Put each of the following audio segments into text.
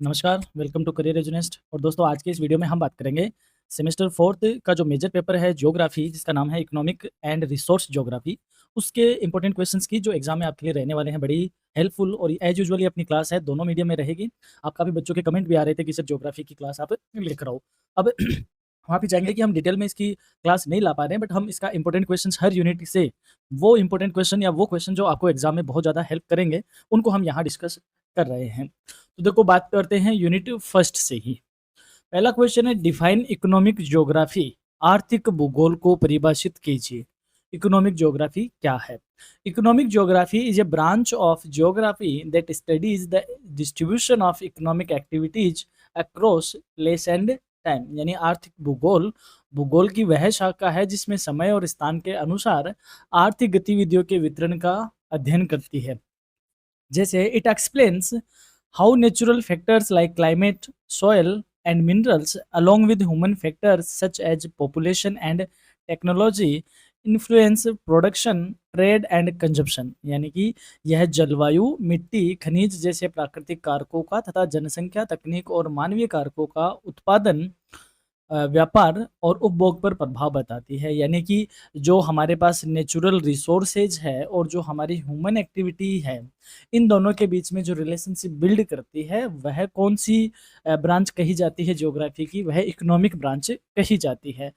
नमस्कार, welcome to career एजुनेस्ट। और दोस्तों, आज के इस वीडियो में हम बात करेंगे सेमेस्टर 4th का जो मेजर पेपर है ज्योग्राफी, जिसका नाम है इकोनॉमिक एंड रिसोर्स ज्योग्राफी, उसके इंपॉर्टेंट क्वेश्चंस की, जो एग्जाम में आपके लिए रहने वाले हैं। बड़ी हेल्पफुल और एज यूजुअल ये अपनी क्लास है, दोनों मीडियम में रहेगी। आप काफ़ी बच्चों के कमेंट भी आ रहे थे कि सर ज्योग्राफी की क्लास आप लेकर आओ। अब वहाँ पे चाहेंगे कि हम डिटेल में इसकी क्लास नहीं ला पा रहे हैं, बट हम इसका इंपॉर्टेंट क्वेश्चंस हर यूनिट से, वो इंपॉर्टेंट क्वेश्चन या वो क्वेश्चन जो आपको एग्जाम में बहुत ज़्यादा हेल्प करेंगे, उनको हम यहाँ डिस्कस कर रहे हैं। तो देखो, बात करते हैं यूनिट फर्स्ट से ही। पहला क्वेश्चन है, डिफाइन इकोनॉमिक ज्योग्राफी। आर्थिक भूगोल को परिभाषित कीजिए। इकोनॉमिक ज्योग्राफी क्या है? Economic geography is a branch of geography that studies the distribution of economic activities across place and time. यानी आर्थिक भूगोल भूगोल की वह शाखा है जिसमें समय और स्थान के अनुसार आर्थिक गतिविधियों के वितरण का अध्ययन करती है। जैसे it explains how natural factors like climate, soil, and minerals, along with human factors such as population and technology, influence production, trade and consumption। यानी कि यह जलवायु, मिट्टी, खनिज जैसे प्राकृतिक कारकों का तथा जनसंख्या, तकनीक और मानवीय कारकों का उत्पादन, व्यापार और उपभोग पर प्रभाव बताती है। यानी कि जो हमारे पास नेचुरल रिसोर्सेज है और जो हमारी ह्यूमन एक्टिविटी है, इन दोनों के बीच में जो रिलेशनशिप बिल्ड करती है, वह कौन सी ब्रांच कही जाती है ज्योग्राफी की? वह इकोनॉमिक ब्रांच कही जाती है।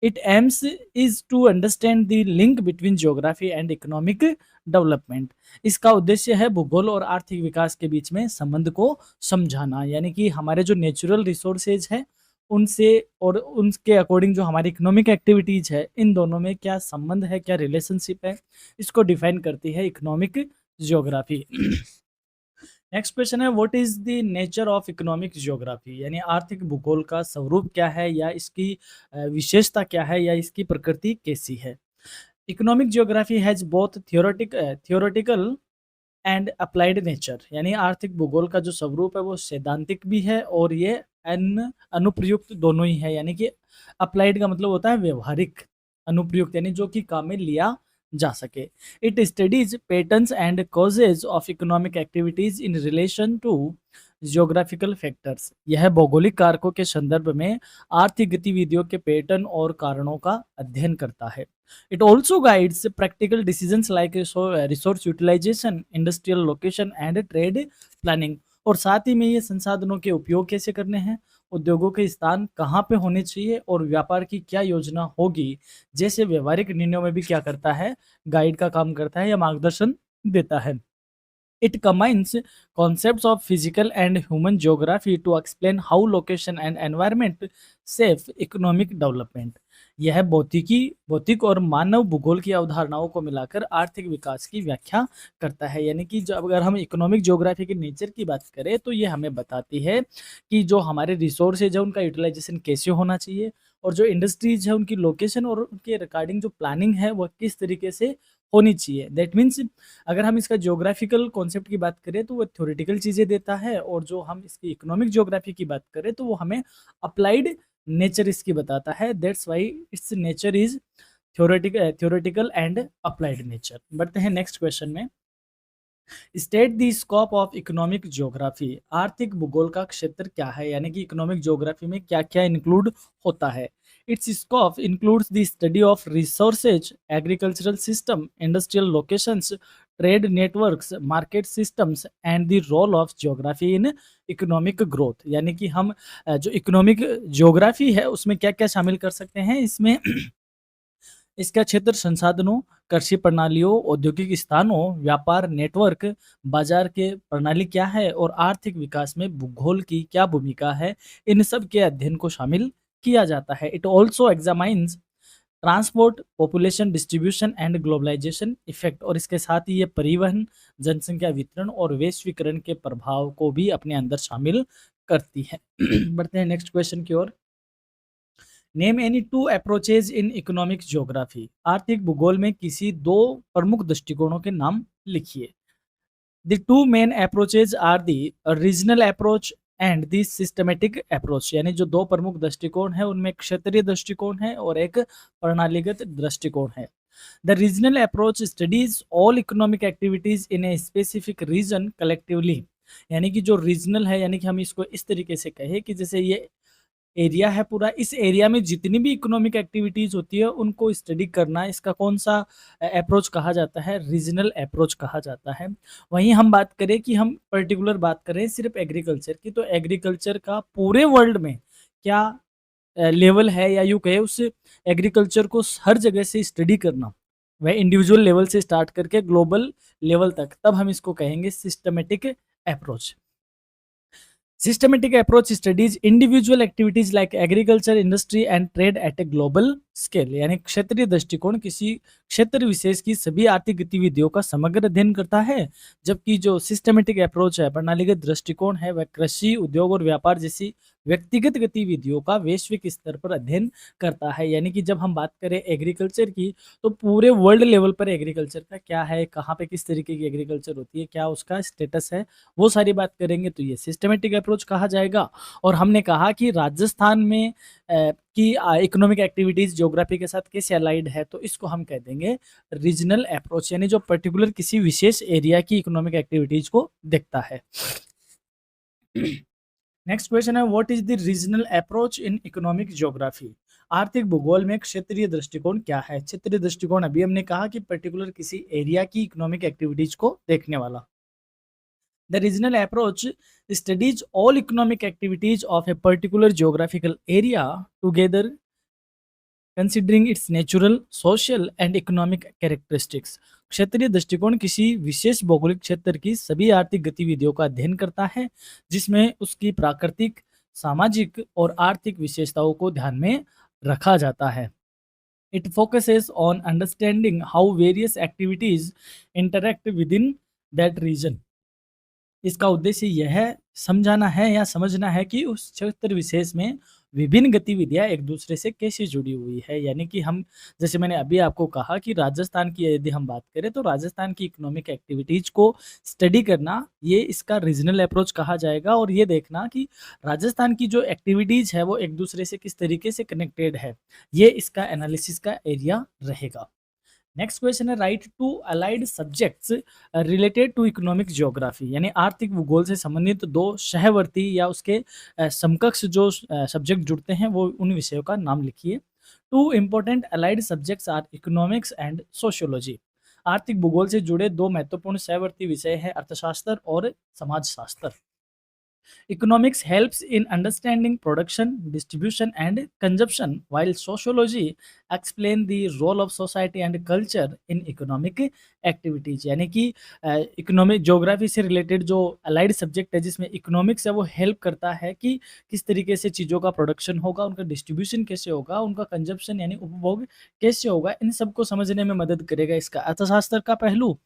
It aims is to understand the link between geography and economic development. इसका उद्देश्य है भूगोल और आर्थिक विकास के बीच में संबंध को समझाना। यानी कि हमारे जो नेचुरल रिसोर्सेज है, उनसे और उनके अकॉर्डिंग जो हमारी इकोनॉमिक एक्टिविटीज़ है, इन दोनों में क्या संबंध है, क्या रिलेशनशिप है, इसको डिफाइन करती है इकोनॉमिक ज्योग्राफी। नेक्स्ट क्वेश्चन है, what is the nature of economic geography? यानी आर्थिक भूगोल का स्वरूप क्या है, या इसकी विशेषता क्या है, या इसकी प्रकृति कैसी है? Economic geography has both theoretical and applied nature. यानी आर्थिक भूगोल का जो स्वरूप है वो सैद्धांतिक भी है और ये अनुप्रयुक्त दोनों ही है। यानी कि अप्लाइड का मतलब होता है व्यवहारिक, अनुप्रयुक्त यानी जो कि काम में लिया जा सके। It studies patterns and causes of economic activities in relation to geographical factors. यह भौगोलिक कारकों के संदर्भ में आर्थिक गतिविधियों के पैटर्न और कारणों का अध्ययन करता है। It also guides practical decisions like resource utilization, industrial location and trade planning। और साथ ही में ये संसाधनों के उपयोग कैसे करने हैं, उद्योगों के स्थान कहाँ पे होने चाहिए और व्यापार की क्या योजना होगी, जैसे व्यवहारिक निर्णयों में भी क्या करता है, गाइड का काम करता है या मार्गदर्शन देता है। It combines concepts of physical and human geography to explain how location and environment shape economic development। यह भौतिक और मानव भूगोल की अवधारणाओं को मिलाकर आर्थिक विकास की व्याख्या करता है। यानी कि जब अगर हम इकोनॉमिक ज्योग्राफी के नेचर की बात करें, तो ये हमें बताती है कि जो हमारे रिसोर्सेज है उनका यूटिलाइजेशन कैसे होना चाहिए, और जो इंडस्ट्रीज है उनकी लोकेशन और उनके रिगार्डिंग जो प्लानिंग है वह किस तरीके से होनी चाहिए। दैट मीन्स अगर हम इसका ज्योग्राफिकल कॉन्सेप्ट की बात करें तो वो थ्योरेटिकल चीज़ें देता है, और जो हम इसकी इकोनॉमिक ज्योग्राफी की बात करें तो वो हमें अप्लाइड नेचर इसकी बताता है। That's why it's nature is theoretical and applied nature. बढ़ते हैं नेक्स्ट क्वेश्चन में। State the scope of economic geography. आर्थिक भूगोल का क्षेत्र क्या है? यानी कि इकोनॉमिक ज्योग्राफी में क्या क्या इंक्लूड होता है? Its scope includes the study of resources, agricultural system, industrial locations, trade networks, market systems and the role of geography in economic growth. यानी कि हम जो इकोनॉमिक ज्योग्राफी है उसमें क्या क्या शामिल कर सकते हैं इसमें? इसका क्षेत्र संसाधनों, कृषि प्रणालियों, औद्योगिक स्थानों, व्यापार नेटवर्क, बाजार के प्रणाली क्या है और आर्थिक विकास में भूगोल की क्या भूमिका है, इन सब के अध्ययन को शामिल किया जाता है। It also examines transport, population distribution and globalisation effect. और इसके साथ ही ये परिवहन, जनसंख्या वितरण और वैश्वीकरण के प्रभाव को भी अपने अंदर शामिल करती है। बढ़ते हैं नेक्स्ट क्वेश्चन की ओर। Name any two approaches in economic geography. आर्थिक भूगोल में किसी दो प्रमुख दृष्टिकोणों के नाम लिखिए। The two main approaches are the regional approach and the systematic approach. यानी जो दो प्रमुख दृष्टिकोण है उनमें क्षेत्रीय दृष्टिकोण है और एक प्रणालीगत दृष्टिकोण है। The regional approach studies all economic activities in a specific region collectively. यानी कि जो रीजनल है, यानी कि हम इसको इस तरीके से कहें कि जैसे ये एरिया है पूरा, इस एरिया में जितनी भी इकोनॉमिक एक्टिविटीज़ होती है उनको स्टडी करना, इसका कौन-सा अप्रोच कहा जाता है? रीजनल अप्रोच कहा जाता है। वहीं हम बात करें कि हम पर्टिकुलर बात करें सिर्फ़ एग्रीकल्चर की, तो एग्रीकल्चर का पूरे वर्ल्ड में क्या लेवल है, या यूँ कहें उस एग्रीकल्चर को हर जगह से स्टडी करना, वह इंडिविजुअल लेवल से स्टार्ट करके ग्लोबल लेवल तक, तब हम इसको कहेंगे systematic approach. Systematic approach studies individual activities like agriculture, industry and trade at a global scale। यानी क्षेत्रीय दृष्टिकोण किसी क्षेत्र विशेष की सभी आर्थिक गतिविधियों का समग्र अध्ययन करता है, जबकि जो सिस्टमेटिक अप्रोच है, प्रणालीगत दृष्टिकोण है, वह कृषि, उद्योग और व्यापार जैसी व्यक्तिगत गतिविधियों का वैश्विक स्तर पर अध्ययन करता है। यानी कि जब हम बात करें एग्रीकल्चर की, तो पूरे वर्ल्ड लेवल पर एग्रीकल्चर का क्या है, कहाँ पे किस तरीके की एग्रीकल्चर होती है, क्या उसका स्टेटस है, वो सारी बात करेंगे, तो ये सिस्टमैटिक अप्रोच कहा जाएगा। और हमने कहा कि राजस्थान में की इकोनॉमिक एक्टिविटीज़ ज्योग्राफी के साथ कैसे अलाइड है, तो इसको हम कह देंगे रीजनल अप्रोच, यानी जो पर्टिकुलर किसी विशेष एरिया की इकोनॉमिक एक्टिविटीज़ को देखता है। नेक्स्ट क्वेश्चन है, what is the regional approach in economic geography? आर्थिक भूगोल में क्षेत्रीय दृष्टिकोण क्या है? क्षेत्रीय दृष्टिकोण अभी हमने कहा कि पर्टिकुलर किसी एरिया की इकोनॉमिक एक्टिविटीज को देखने वाला। The regional approach studies all economic activities of a particular geographical area together, considering its natural, social and economic characteristics। क्षेत्रीय दृष्टिकोण किसी विशेष भौगोलिक क्षेत्र की सभी आर्थिक गतिविधियों का अध्ययन करता है, जिसमें उसकी प्राकृतिक, सामाजिक और आर्थिक विशेषताओं को ध्यान में रखा जाता है। It focuses on understanding how various activities interact within that region। इसका उद्देश्य यह समझाना है या समझना है कि उस क्षेत्र विशेष में विभिन्न गतिविधियां एक दूसरे से कैसे जुड़ी हुई है। यानी कि हम, जैसे मैंने अभी आपको कहा कि राजस्थान की यदि हम बात करें, तो राजस्थान की इकोनॉमिक एक्टिविटीज को स्टडी करना, ये इसका रीजनल अप्रोच कहा जाएगा। और ये देखना कि राजस्थान की जो एक्टिविटीज है वो एक दूसरे से किस तरीके से कनेक्टेड है, ये इसका एनालिसिस का एरिया रहेगा। नेक्स्ट क्वेश्चन है, write two allied subjects related to economic geography. यानी आर्थिक भूगोल से संबंधित दो सहवर्ती या उसके समकक्ष जो सब्जेक्ट जुड़ते हैं, वो उन विषयों का नाम लिखिए। Two important allied subjects are economics and sociology. आर्थिक भूगोल से जुड़े दो महत्वपूर्ण सहवर्ती विषय हैं अर्थशास्त्र और समाजशास्त्र। Economics helps in understanding production, distribution, and consumption, while sociology explain the role of society and culture in economic activities। यानी कि इकोनॉमिक ज्योग्राफी से रिलेटेड जो अलाइड सब्जेक्ट है, जिसमें इकोनॉमिक्स है, वो हेल्प करता है कि किस तरीके से चीज़ों का प्रोडक्शन होगा, उनका डिस्ट्रीब्यूशन कैसे होगा, उनका कंजप्शन यानी उपभोग कैसे होगा, इन सबको समझने में मदद करेगा इसका अर्थशास्त्र का पहलू।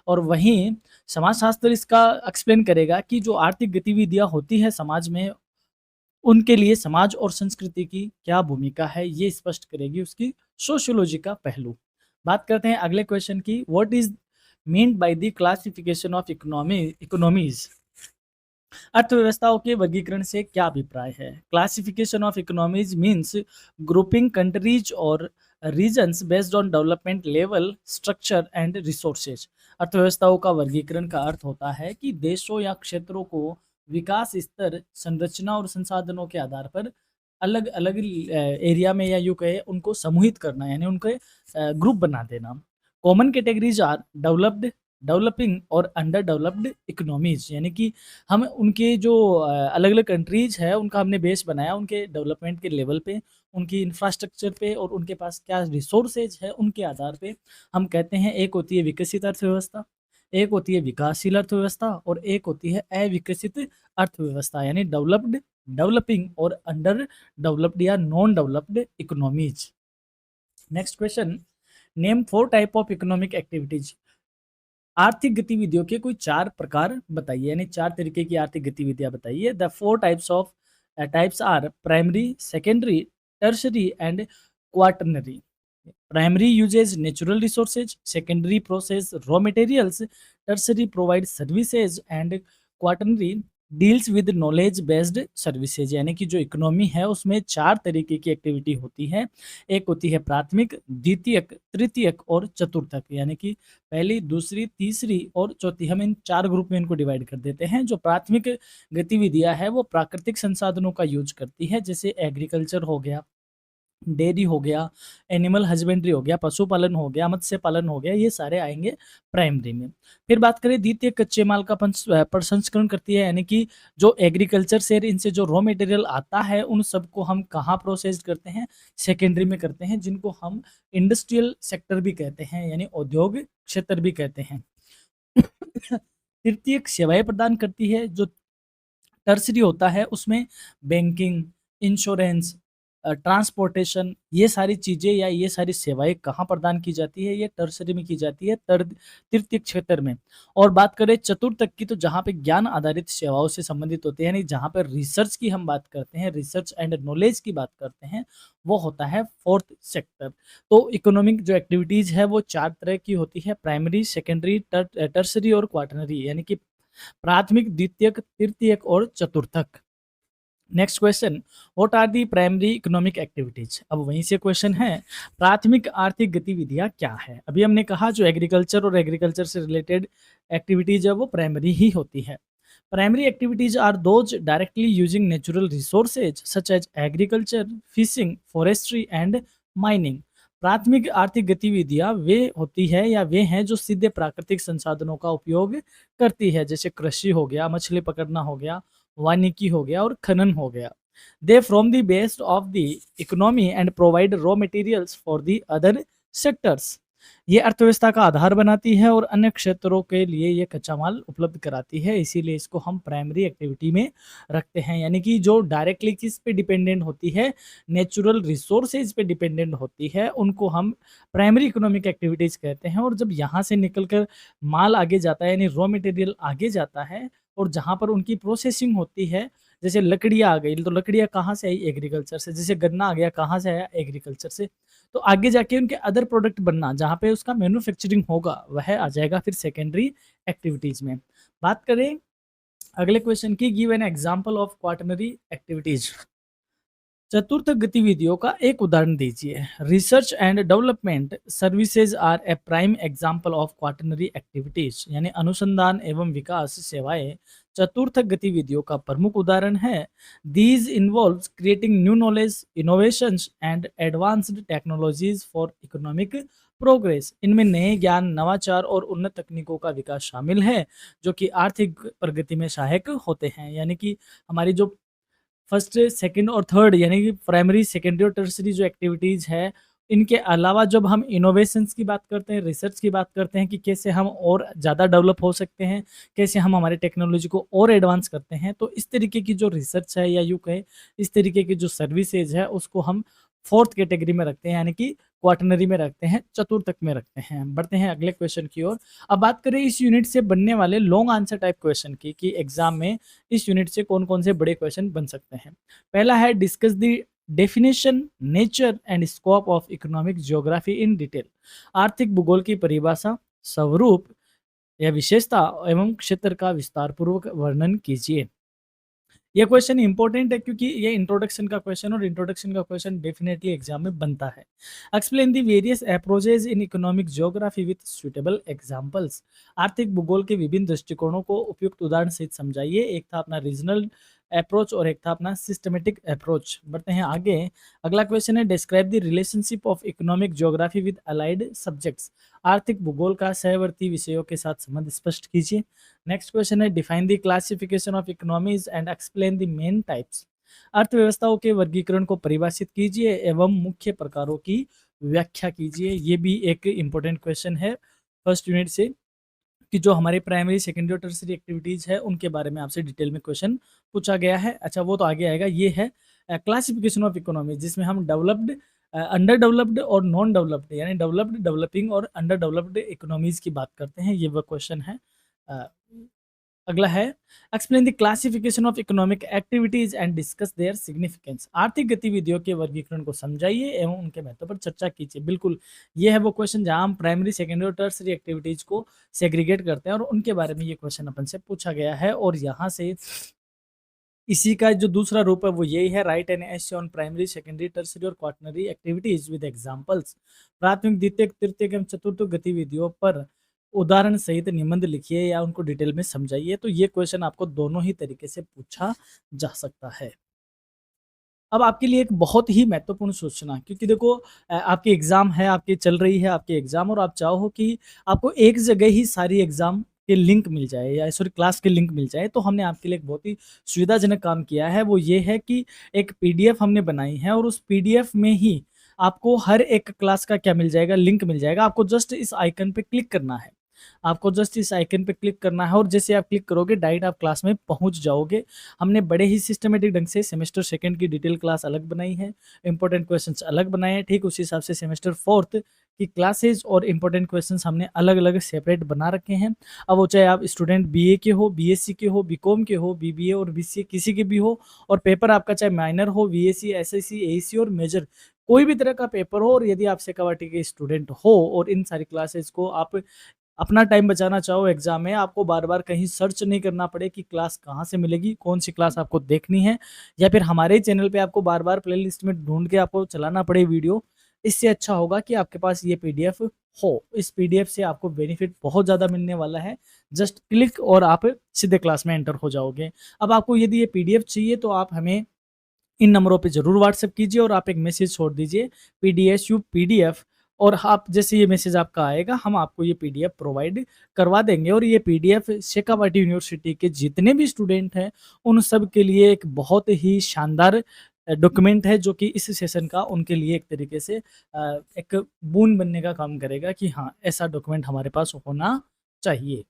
और वहीं समाजशास्त्र इसका एक्सप्लेन करेगा कि जो आर्थिक गतिविधियां होती है समाज में, उनके लिए समाज और संस्कृति की क्या भूमिका है, ये स्पष्ट करेगी उसकी सोशियोलॉजी का पहलू। बात करते हैं अगले क्वेश्चन की, what is mean by the classification of economies? अर्थव्यवस्थाओं के वर्गीकरण से क्या अभिप्राय है? Classification of economies means grouping countries और regions based on development level, structure and resources. अर्थव्यवस्थाओं का वर्गीकरण का अर्थ होता है कि देशों या क्षेत्रों को विकास स्तर, संरचना और संसाधनों के आधार पर अलग अलग एरिया में, या यूँ कहे उनको समूहित करना, यानी उनके ग्रुप बना देना। Common categories are developed, developing और अंडर डेवलप्ड इकोनॉमीज। यानी कि हम उनके जो अलग अलग कंट्रीज है, उनका हमने बेस बनाया उनके डेवलपमेंट के लेवल पे, उनकी इंफ्रास्ट्रक्चर पे और उनके पास क्या रिसोर्सेज है, उनके आधार पे हम कहते हैं एक होती है विकसित अर्थव्यवस्था, एक होती है विकासशील अर्थव्यवस्था और एक होती है अविकसित अर्थव्यवस्था, यानी डेवलप्ड, डेवलपिंग और अंडर डेवलप्ड या non developed economies. Next question, name 4 type of economic activities. आर्थिक गतिविधियों के कोई 4 प्रकार बताइए, यानी 4 तरीके की आर्थिक गतिविधियां बताइए। The 4 types are primary, secondary, tertiary and quaternary. Primary uses natural resources, secondary process raw materials, tertiary provide services and quaternary deals with knowledge based services, यानी कि जो इकोनॉमी है उसमें 4 तरीके की एक्टिविटी होती है। एक होती है प्राथमिक, द्वितीयक, तृतीयक और चतुर्थक, यानी कि पहली, दूसरी, तीसरी और चौथी। हम इन 4 ग्रुप में इनको डिवाइड कर देते हैं। जो प्राथमिक गतिविधियाँ हैं वो प्राकृतिक संसाधनों का यूज़ करती है, जैसे एग्रीकल्चर हो गया, डेयरी हो गया, एनिमल हस्बेंड्री हो गया, पशुपालन हो गया, मत्स्य पालन हो गया, ये सारे आएँगे प्राइमरी में। फिर बात करें द्वितीय, कच्चे माल का प्रसंस्करण करती है, यानी कि जो एग्रीकल्चर से इनसे जो रॉ मटेरियल आता है उन सबको हम कहाँ प्रोसेस्ड करते हैं, सेकेंडरी में करते हैं, जिनको हम इंडस्ट्रियल सेक्टर भी कहते हैं, यानी उद्योग क्षेत्र भी कहते हैं। तृतीयक सेवाएँ प्रदान करती है। जो टर्सरी होता है उसमें बैंकिंग, इंश्योरेंस, ट्रांसपोर्टेशन, ये सारी चीज़ें या ये सारी सेवाएँ कहाँ प्रदान की जाती है, ये टर्सरी में की जाती है, तृतीयक क्षेत्र में। और बात करें चतुर्थक की, तो जहाँ पे ज्ञान आधारित सेवाओं से संबंधित होते हैं, यानी जहाँ पे रिसर्च की हम बात करते हैं, रिसर्च एंड नॉलेज की बात करते हैं, वो होता है फोर्थ सेक्टर। तो इकोनॉमिक जो एक्टिविटीज़ है वो 4 तरह की होती है, प्राइमरी, सेकेंडरी, टर्सरी और क्वाटरनरी, यानी कि प्राथमिक, द्वितीयक, तृतीयक और चतुर्थक। Next question, what are the primary economic activities. अब वहीं से क्वेश्चन है, प्राथमिक आर्थिक गतिविधियां क्या है। अभी हमने कहा जो एग्रीकल्चर और एग्रीकल्चर से रिलेटेड एक्टिविटीज है वो प्राइमरी ही होती है। Primary activities are those directly using natural resources such as agriculture, fishing, forestry and mining. प्राथमिक आर्थिक गतिविधियां वे होती है या वे हैं जो सीधे प्राकृतिक संसाधनों का उपयोग करती है, जैसे कृषि हो गया, मछली पकड़ना हो गया, वानिकी हो गया और खनन हो गया। They from the best of the economy and provide raw materials for the other sectors. ये अर्थव्यवस्था का आधार बनाती है और अन्य क्षेत्रों के लिए ये कच्चा माल उपलब्ध कराती है, इसीलिए इसको हम प्राइमरी एक्टिविटी में रखते हैं। यानी कि जो डायरेक्टली किस पे डिपेंडेंट होती है, नेचुरल रिसोर्सेज पे डिपेंडेंट होती है, उनको हम प्राइमरी इकोनॉमिक एक्टिविटीज कहते हैं। और जब यहाँ से निकलकर माल आगे जाता है, यानी रॉ मटेरियल आगे जाता है, और जहाँ पर उनकी प्रोसेसिंग होती है, जैसे लकड़ियाँ आ गई, तो लकड़ियाँ कहाँ से आई, एग्रीकल्चर से। जैसे गन्ना आ गया, कहाँ से आया, एग्रीकल्चर से। तो आगे जाके उनके अदर प्रोडक्ट बनना, जहाँ पे उसका मैन्युफैक्चरिंग होगा, वह आ जाएगा फिर सेकेंडरी एक्टिविटीज में। बात करें अगले क्वेश्चन की, give an example of quaternary activities. चतुर्थ गतिविधियों का एक उदाहरण दीजिए। Research and development services are a prime example of quaternary activities, यानी अनुसंधान एवं विकास सेवाएं चतुर्थ गतिविधियों का प्रमुख उदाहरण है। These involves creating new knowledge, innovations and advanced technologies for economic progress. इनमें नए ज्ञान, नवाचार और उन्नत तकनीकों का विकास शामिल है, जो कि आर्थिक प्रगति में सहायक होते हैं। यानी कि हमारी जो फर्स्ट, सेकंड और थर्ड, यानी कि प्राइमरी, सेकेंडरी और टर्सरी जो एक्टिविटीज़ है, इनके अलावा जब हम इनोवेशंस की बात करते हैं, रिसर्च की बात करते हैं कि कैसे हम और ज़्यादा डेवलप हो सकते हैं, कैसे हम हमारे टेक्नोलॉजी को और एडवांस करते हैं, तो इस तरीके की जो रिसर्च है, या यूँ कहें इस तरीके की जो सर्विसेज है, उसको हम फोर्थ कैटेगरी में रखते हैं, यानी कि क्वाटरनरी में रखते हैं, चतुर्थक में रखते हैं। बढ़ते हैं अगले क्वेश्चन की ओर। अब बात करें इस यूनिट से बनने वाले लॉन्ग आंसर टाइप क्वेश्चन की, कि एग्जाम में इस यूनिट से कौन-कौन से बड़े क्वेश्चन बन सकते हैं। पहला है, discuss the definition, nature and scope of economic geography in detail. आर्थिक भूगोल की परिभाषा, स्वरूप या विशेषता एवं क्षेत्र का विस्तार पूर्वक वर्णन कीजिए। ये क्वेश्चन इंपॉर्टेंट है क्योंकि ये इंट्रोडक्शन का क्वेश्चन, और इंट्रोडक्शन का क्वेश्चन डेफिनेटली एग्जाम में बनता है। Explain the various approaches in economic geography with suitable examples. आर्थिक भूगोल के विभिन्न दृष्टिकोणों को उपयुक्त उदाहरण सहित समझाइए। एक था अपना रीजनल अप्रोच और एक था अपना सिस्टमेटिक अप्रोच। बढ़ते हैं आगे। अगला क्वेश्चन है, describe the relationship of economic geography with allied subjects. आर्थिक भूगोल का सहवर्ती विषयों के साथ संबंध स्पष्ट कीजिए। नेक्स्ट क्वेश्चन है, define the classification of economies and explain the main types. अर्थव्यवस्थाओं के वर्गीकरण को परिभाषित कीजिए एवं मुख्य प्रकारों की व्याख्या कीजिए। ये भी एक इम्पोर्टेंट क्वेश्चन है फर्स्ट यूनिट से, कि जो हमारे प्राइमरी, सेकेंडरी और टर्सरी एक्टिविटीज़ है उनके बारे में आपसे डिटेल में क्वेश्चन पूछा गया है। अच्छा, वो तो आगे आएगा। ये है क्लासिफिकेशन ऑफ इकोनॉमी, जिसमें हम डेवलप्ड, अंडर डेवलप्ड और नॉन डेवलप्ड, यानी डेवलप्ड, डेवलपिंग और अंडर डेवलप्ड इकोनॉमीज की बात करते हैं। ये वो क्वेश्चन है। अ, अगला है, explain the classification of economic activities and discuss their significance. आर्थिक गतिविधियों के वर्गीकरण को समझाइए एवं उनके महत्व पर चर्चा कीजिए। बिल्कुल, ये है वो क्वेश्चन जहां हम प्राइमरी, सेकेंडरी और टर्सरी एक्टिविटीज को सेग्रीगेट करते हैं, और उनके बारे में ये क्वेश्चन अपन से पूछा गया है। और यहाँ से इसी का जो दूसरा रूप है वो यही है, right an essay on primary, secondary, tertiary और क्वार्टनरी एक्टिविटीज विद एग्जांपल्स। प्राथमिक, द्वितीयक, तृतीयक एवं चतुर्थ गतिविधियों पर उदाहरण सहित निबंध लिखिए या उनको डिटेल में समझाइए। तो ये क्वेश्चन आपको दोनों ही तरीके से पूछा जा सकता है। अब आपके लिए एक बहुत ही महत्वपूर्ण सूचना, क्योंकि देखो आपकी एग्ज़ाम है, आपकी चल रही है आपकी एग्ज़ाम, और आप चाहो कि आपको एक जगह ही सारी एग्ज़ाम के लिंक मिल जाए, या सॉरी क्लास के लिंक मिल जाए, तो हमने आपके लिए एक बहुत ही सुविधाजनक काम किया है। वो ये है कि एक पीडीएफ हमने बनाई है, और उस पीडीएफ में ही आपको हर एक क्लास का क्या मिल जाएगा, लिंक मिल जाएगा। आपको जस्ट इस आइकन पे क्लिक करना है। आपको जस्ट इस आइकन पे क्लिक करना है, और जैसे आप क्लिक करोगे डायरेक्ट आप क्लास में पहुंच जाओगे। हमने बड़े ही सिस्टमेटिक ढंग से सेमेस्टर सेकंड की डिटेल क्लास अलग बनाई है, इंपॉर्टेंट क्वेश्चंस अलग बनाए हैं। ठीक उसी हिसाब से सेमेस्टर फोर्थ की क्लासेज और इंपॉर्टेंट क्वेश्चंस हमने अलग अलग सेपरेट बना रखे हैं। अब वो चाहे आप स्टूडेंट बीए के हो, बीएससी के हो, बीकॉम के हो, बीबीए और बीसीए किसी के भी हो, और पेपर आपका चाहे माइनर हो, वीएससी, एसएससी, एईसी और मेजर, कोई भी तरह का पेपर हो, और यदि आप सेकावाटी के स्टूडेंट हो और इन सारी क्लासेस को आप अपना टाइम बचाना चाहो एग्जाम में, आपको बार-बार कहीं सर्च नहीं करना पड़े कि क्लास कहाँ से मिलेगी, कौन-सी क्लास आपको देखनी है, या फिर हमारे चैनल पे आपको बार-बार प्लेलिस्ट में ढूँढ के आपको चलाना पड़े वीडियो। इससे अच्छा होगा कि आपके पास ये पीडीएफ हो। इस पीडीएफ से आपको बेनिफिट बहुत ज़्यादा मिलने वाला है। जस्ट क्लिक और आप सीधे क्लास में एंटर हो जाओगे। अब आपको यदि ये पीडीएफ चाहिए तो आप हमें इन नंबरों पे ज़रूर व्हाट्सएप कीजिए, और आप एक मैसेज छोड़ दीजिए पीडीएसयू पीडीएफ, और आप जैसे ये मैसेज आपका आएगा हम आपको ये पीडीएफ प्रोवाइड करवा देंगे। और ये पीडीएफ शेखावाटी यूनिवर्सिटी के जितने भी स्टूडेंट हैं उन सब के लिए एक बहुत ही शानदार डॉक्यूमेंट है, जो कि इस सेशन का उनके लिए एक तरीके से एक बून बनने का काम करेगा कि हाँ, ऐसा डॉक्यूमेंट हमारे पास होना चाहिए।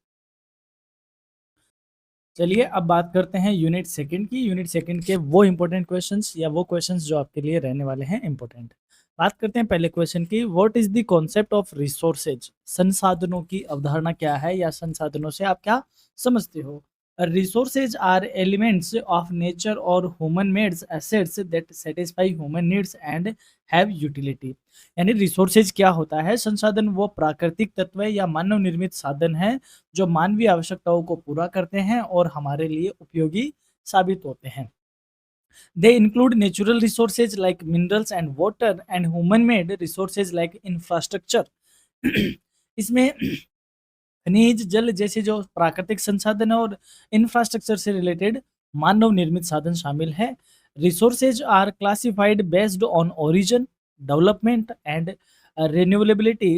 चलिए अब बात करते हैं यूनिट सेकंड की। यूनिट सेकंड के वो इंपॉर्टेंट क्वेश्चंस, या वो क्वेश्चंस जो आपके लिए रहने वाले हैं इंपॉर्टेंट। बात करते हैं पहले क्वेश्चन की, what is the concept of resources. संसाधनों की अवधारणा क्या है, या संसाधनों से आप क्या समझते हो। Resources are elements of nature और human made assets that satisfy human needs and have utility. यानी रिसोर्सेज क्या होता है, संसाधन वो प्राकृतिक तत्व या मानव निर्मित साधन है जो मानवीय आवश्यकताओं को पूरा करते हैं और हमारे लिए उपयोगी साबित होते हैं। They include natural resources like minerals and water and human made resources like infrastructure. इसमें खनिज, जल जैसे जो प्राकृतिक संसाधन है और इंफ्रास्ट्रक्चर से रिलेटेड मानव निर्मित साधन शामिल है। Resources are classified based on origin, development and renewability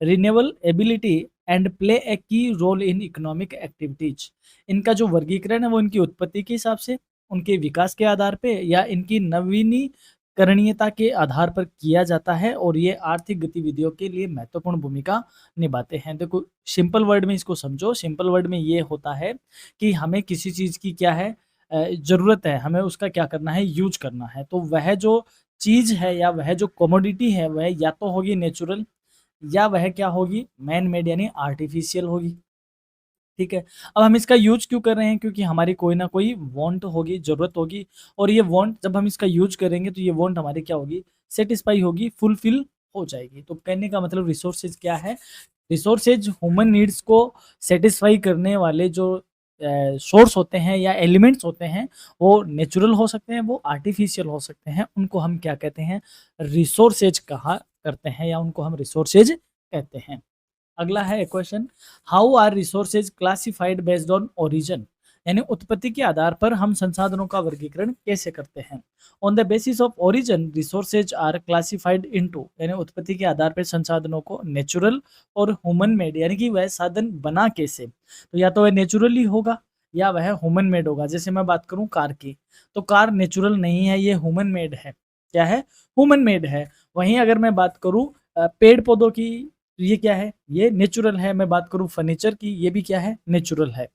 renewable and play a key role in economic activities. इनका जो वर्गीकरण है वो इनकी उत्पत्ति के हिसाब से, उनके विकास के आधार पे, या इनकी नवीनीकरणीयता के आधार पर किया जाता है, और ये आर्थिक गतिविधियों के लिए महत्वपूर्ण भूमिका निभाते हैं। देखो सिंपल वर्ड में इसको समझो, सिंपल वर्ड में ये होता है कि हमें किसी चीज़ की क्या है ज़रूरत है, हमें उसका क्या करना है, यूज़ करना है। तो वह जो चीज़ है या वह जो कमोडिटी है वह या तो होगी नेचुरल, या वह क्या होगी, मैन मेड यानी आर्टिफिशियल होगी। ठीक है। अब हम इसका यूज़ क्यों कर रहे हैं? क्योंकि हमारी कोई ना कोई वांट होगी, ज़रूरत होगी, और ये वांट जब हम इसका यूज़ करेंगे तो ये वांट हमारी क्या होगी, सैटिस्फाई होगी, फुलफिल हो जाएगी। तो कहने का मतलब रिसोर्सेज क्या है? रिसोर्सेज ह्यूमन नीड्स को सैटिस्फाई करने वाले जो सोर्स होते हैं या एलिमेंट्स होते हैं, वो नेचुरल हो सकते हैं, वो आर्टिफिशियल हो सकते हैं। उनको हम क्या कहते हैं? रिसोर्सेज कहा करते हैं, या उनको हम रिसोर्सेज कहते हैं। अगला है question, how are resources classified based on origin. यानी उत्पत्ति के आधार पर हम संसाधनों का वर्गीकरण कैसे करते हैं। On the basis of origin resources are classified into, यानी उत्पत्ति के आधार पर संसाधनों को नेचुरल और ह्यूमन मेड, यानी कि वह साधन बना कैसे, तो या तो वह नेचुरली होगा या वह ह्यूमन मेड होगा। जैसे मैं बात करूं कार की, तो कार नेचुरल नहीं है, ये ह्यूमन मेड है। क्या है? ह्यूमन मेड है। वहीं अगर मैं बात करूं पेड़ पौधों की, तो ये क्या है, ये नेचुरल है। मैं बात करूं फर्नीचर की, ये भी क्या है, नेचुरल है।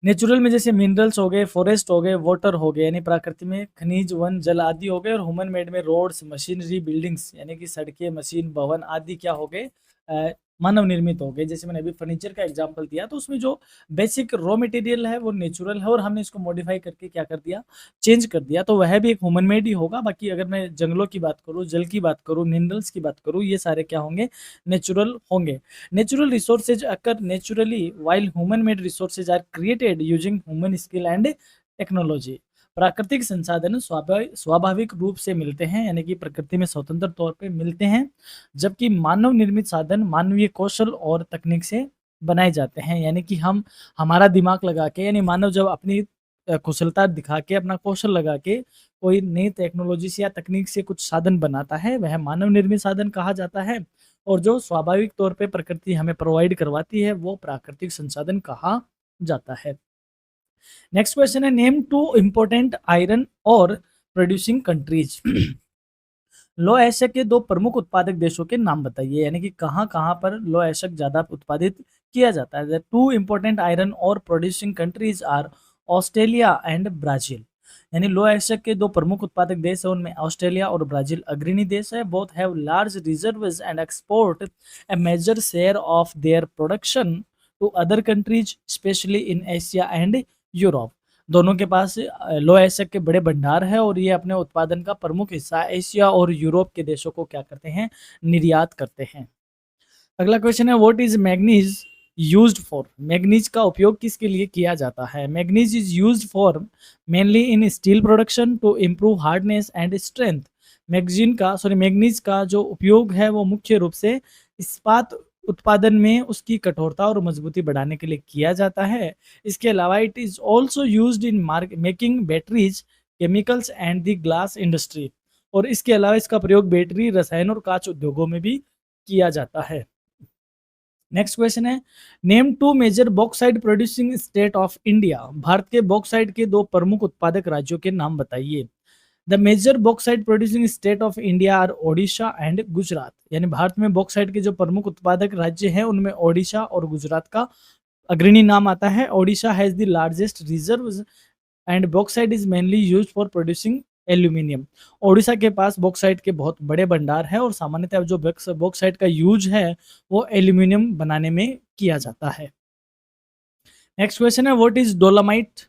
नेचुरल में जैसे मिनरल्स हो गए, फॉरेस्ट हो गए, वाटर हो गए, यानी प्रकृति में खनिज, वन, जल आदि हो गए, और ह्यूमन मेड में रोड्स, मशीनरी, बिल्डिंग्स, यानी कि सड़कें, मशीन, भवन आदि क्या हो गए, मानव निर्मित हो गए। जैसे मैंने अभी फर्नीचर का एग्जांपल दिया, तो उसमें जो बेसिक रॉ मटेरियल है वो नेचुरल है और हमने इसको मॉडिफाई करके क्या कर दिया, चेंज कर दिया, तो वह भी एक ह्यूमन मेड ही होगा। बाकी अगर मैं जंगलों की बात करूँ, जल की बात करूँ, मिनरल्स की बात करूँ, ये सारे क्या होंगे, नेचुरल होंगे। Natural resources occur naturally while human made resources are created using human skill and technology. प्राकृतिक संसाधन स्वाभाविक रूप से मिलते हैं, यानी कि प्रकृति में स्वतंत्र तौर पे मिलते हैं, जबकि मानव निर्मित साधन मानवीय कौशल और तकनीक से बनाए जाते हैं। यानी कि हम हमारा दिमाग लगा के, यानी मानव जब अपनी कुशलता दिखा के, अपना कौशल लगा के कोई नई टेक्नोलॉजी से या तकनीक से कुछ साधन बनाता है, वह मानव निर्मित साधन कहा जाता है। और जो स्वाभाविक तौर पे प्रकृति हमें प्रोवाइड करवाती है, वो प्राकृतिक संसाधन कहा जाता है। नेक्स्ट क्वेश्चन है, name to important iron ore producing countries. लौह अयस्क के दो प्रमुख उत्पादक देशों के नाम बताइए, यानी कि कहाँ-कहाँ पर लौह अयस्क ज़्यादा उत्पादित किया जाता है। The two important iron ore producing countries are Australia and Brazil. यानी लौह अयस्क के दो प्रमुख उत्पादक देश हैं, उनमें ऑस्ट्रेलिया और ब्राज़ील अग्रणी देश है। Both have large reserves and export a major share of their production to other countries, specially in Asia and Europe. दोनों के पास लौह अयस्क के बड़े भंडार है और ये अपने उत्पादन का प्रमुख हिस्सा एशिया और यूरोप के देशों को क्या करते हैं, निर्यात करते हैं। अगला क्वेश्चन है, what is manganese used for. Manganese का उपयोग किसके लिए किया जाता है। Manganese is used for mainly in steel production to improve hardness and strength. Manganese का जो उपयोग है वो मुख्य रूप से इस्पात उत्पादन में उसकी कठोरता और मजबूती बढ़ाने के लिए किया जाता है। इसके अलावा it is also used in making batteries, chemicals and the glass industry. और इसके अलावा इसका प्रयोग बैटरी, रसायन और कांच उद्योगों में भी किया जाता है। नेक्स्ट क्वेश्चन है, name two major bauxite producing state of India. Bharat के बॉक्साइट के दो प्रमुख उत्पादक राज्यों के नाम बताइए। The major bauxite producing state of India are Odisha and Gujarat. यानी भारत में बॉक्साइट के जो प्रमुख उत्पादक राज्य हैं, उनमें ओडिशा और गुजरात का अग्रणी नाम आता है। Odisha has the largest reserves and bauxite is mainly used for producing aluminium. Odisha के पास बॉक्साइट के बहुत बड़े भंडार है और सामान्यतः जो बॉक्साइट का यूज है वो एल्यूमिनियम बनाने में किया जाता है। नेक्स्ट क्वेश्चन है, what is dolomite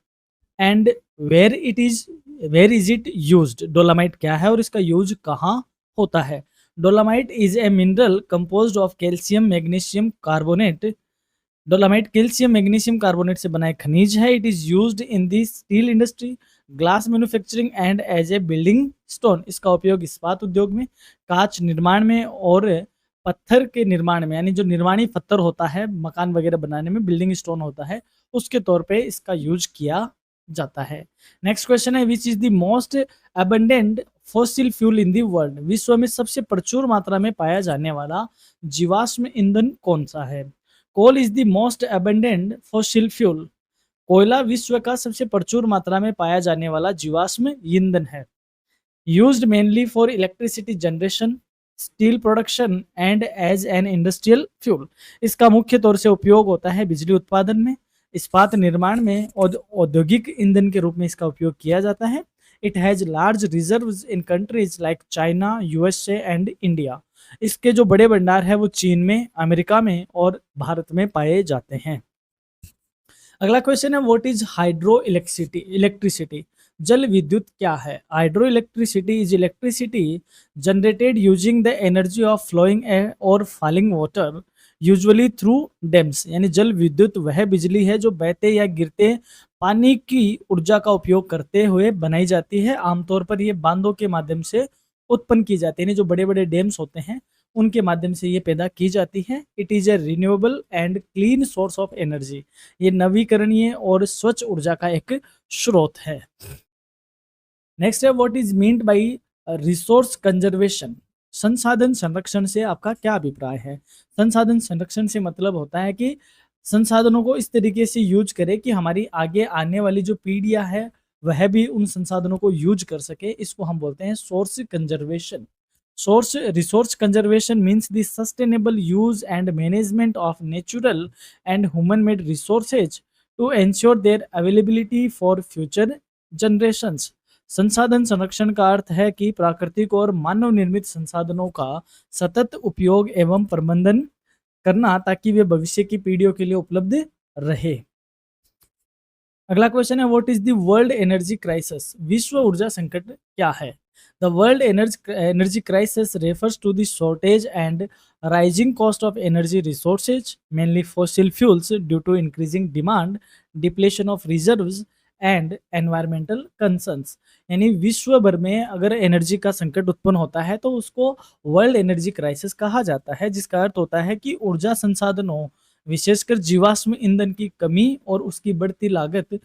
and where is it used. Dolomite क्या है और इसका यूज कहाँ होता है। Dolomite is a mineral composed of calcium magnesium carbonate. Dolomite calcium magnesium carbonate से बना एक खनिज है। It is used in the steel industry, glass manufacturing and as a building stone. इसका उपयोग इस्पात उद्योग में, कांच निर्माण में और पत्थर के निर्माण में, यानी जो निर्माणी पत्थर होता है मकान वगैरह बनाने में, बिल्डिंग स्टोन होता है, उसके तौर पे इसका यूज किया जाता है। नेक्स्ट क्वेश्चन है, which is the most abundant fossil fuel in the world. विश्व में सबसे प्रचुर मात्रा में पाया जाने वाला जीवाश्म ईंधन कौन सा है। Coal is the most abundant fossil fuel. कोयला विश्व का सबसे प्रचुर मात्रा में पाया जाने वाला जीवाश्म ईंधन है। Used mainly for electricity generation, steel production and as an industrial fuel. इसका मुख्य तौर से उपयोग होता है बिजली उत्पादन में, इस्पात निर्माण में और औद्योगिक ईंधन के रूप में इसका उपयोग किया जाता है। It has large reserves in countries like China, USA and India. इसके जो बड़े भंडार है वो चीन में, अमेरिका में और भारत में पाए जाते हैं। अगला क्वेश्चन है, व्हाट इज हाइड्रो इलेक्ट्रिसिटी। जल विद्युत क्या है। Hydro electricity is electricity generated using the energy of flowing और falling water, usually through dams. यानी जल विद्युत वह बिजली है जो बहते या गिरते पानी की ऊर्जा का उपयोग करते हुए बनाई जाती है। आमतौर पर ये बांधों के माध्यम से उत्पन्न की जाती है, यानी जो बड़े बड़े डैम्स होते हैं उनके माध्यम से ये पैदा की जाती है। It is a renewable and clean source of energy. ये नवीकरणीय और स्वच्छ ऊर्जा का एक स्रोत है। नेक्स्ट है, what is meant by resource conservation. संसाधन संरक्षण से आपका क्या अभिप्राय है। संसाधन संरक्षण से मतलब होता है कि संसाधनों को इस तरीके से यूज करें कि हमारी आगे आने वाली जो पीढ़ियां है वह भी उन संसाधनों को यूज कर सके। इसको हम बोलते हैं source conservation. Resource conservation means the sustainable use and management of natural and human-made resources to ensure their availability for future generations. संसाधन संरक्षण का अर्थ है कि प्राकृतिक और मानव निर्मित संसाधनों का सतत उपयोग एवं प्रबंधन करना ताकि वे भविष्य की पीढ़ियों के लिए उपलब्ध रहे। अगला क्वेश्चन है, what is the world energy crisis? विश्व ऊर्जा संकट क्या है? The world energy crisis refers to the shortage and rising cost of energy resources mainly fossil fuels due to increasing demand, depletion of reserves and environmental concerns. यानी विश्व भर में अगर एनर्जी का संकट उत्पन्न होता है तो उसको वर्ल्ड एनर्जी क्राइसिस कहा जाता है, जिसका अर्थ होता है कि ऊर्जा संसाधनों, विशेषकर जीवाश्म ईंधन की कमी और उसकी बढ़ती लागत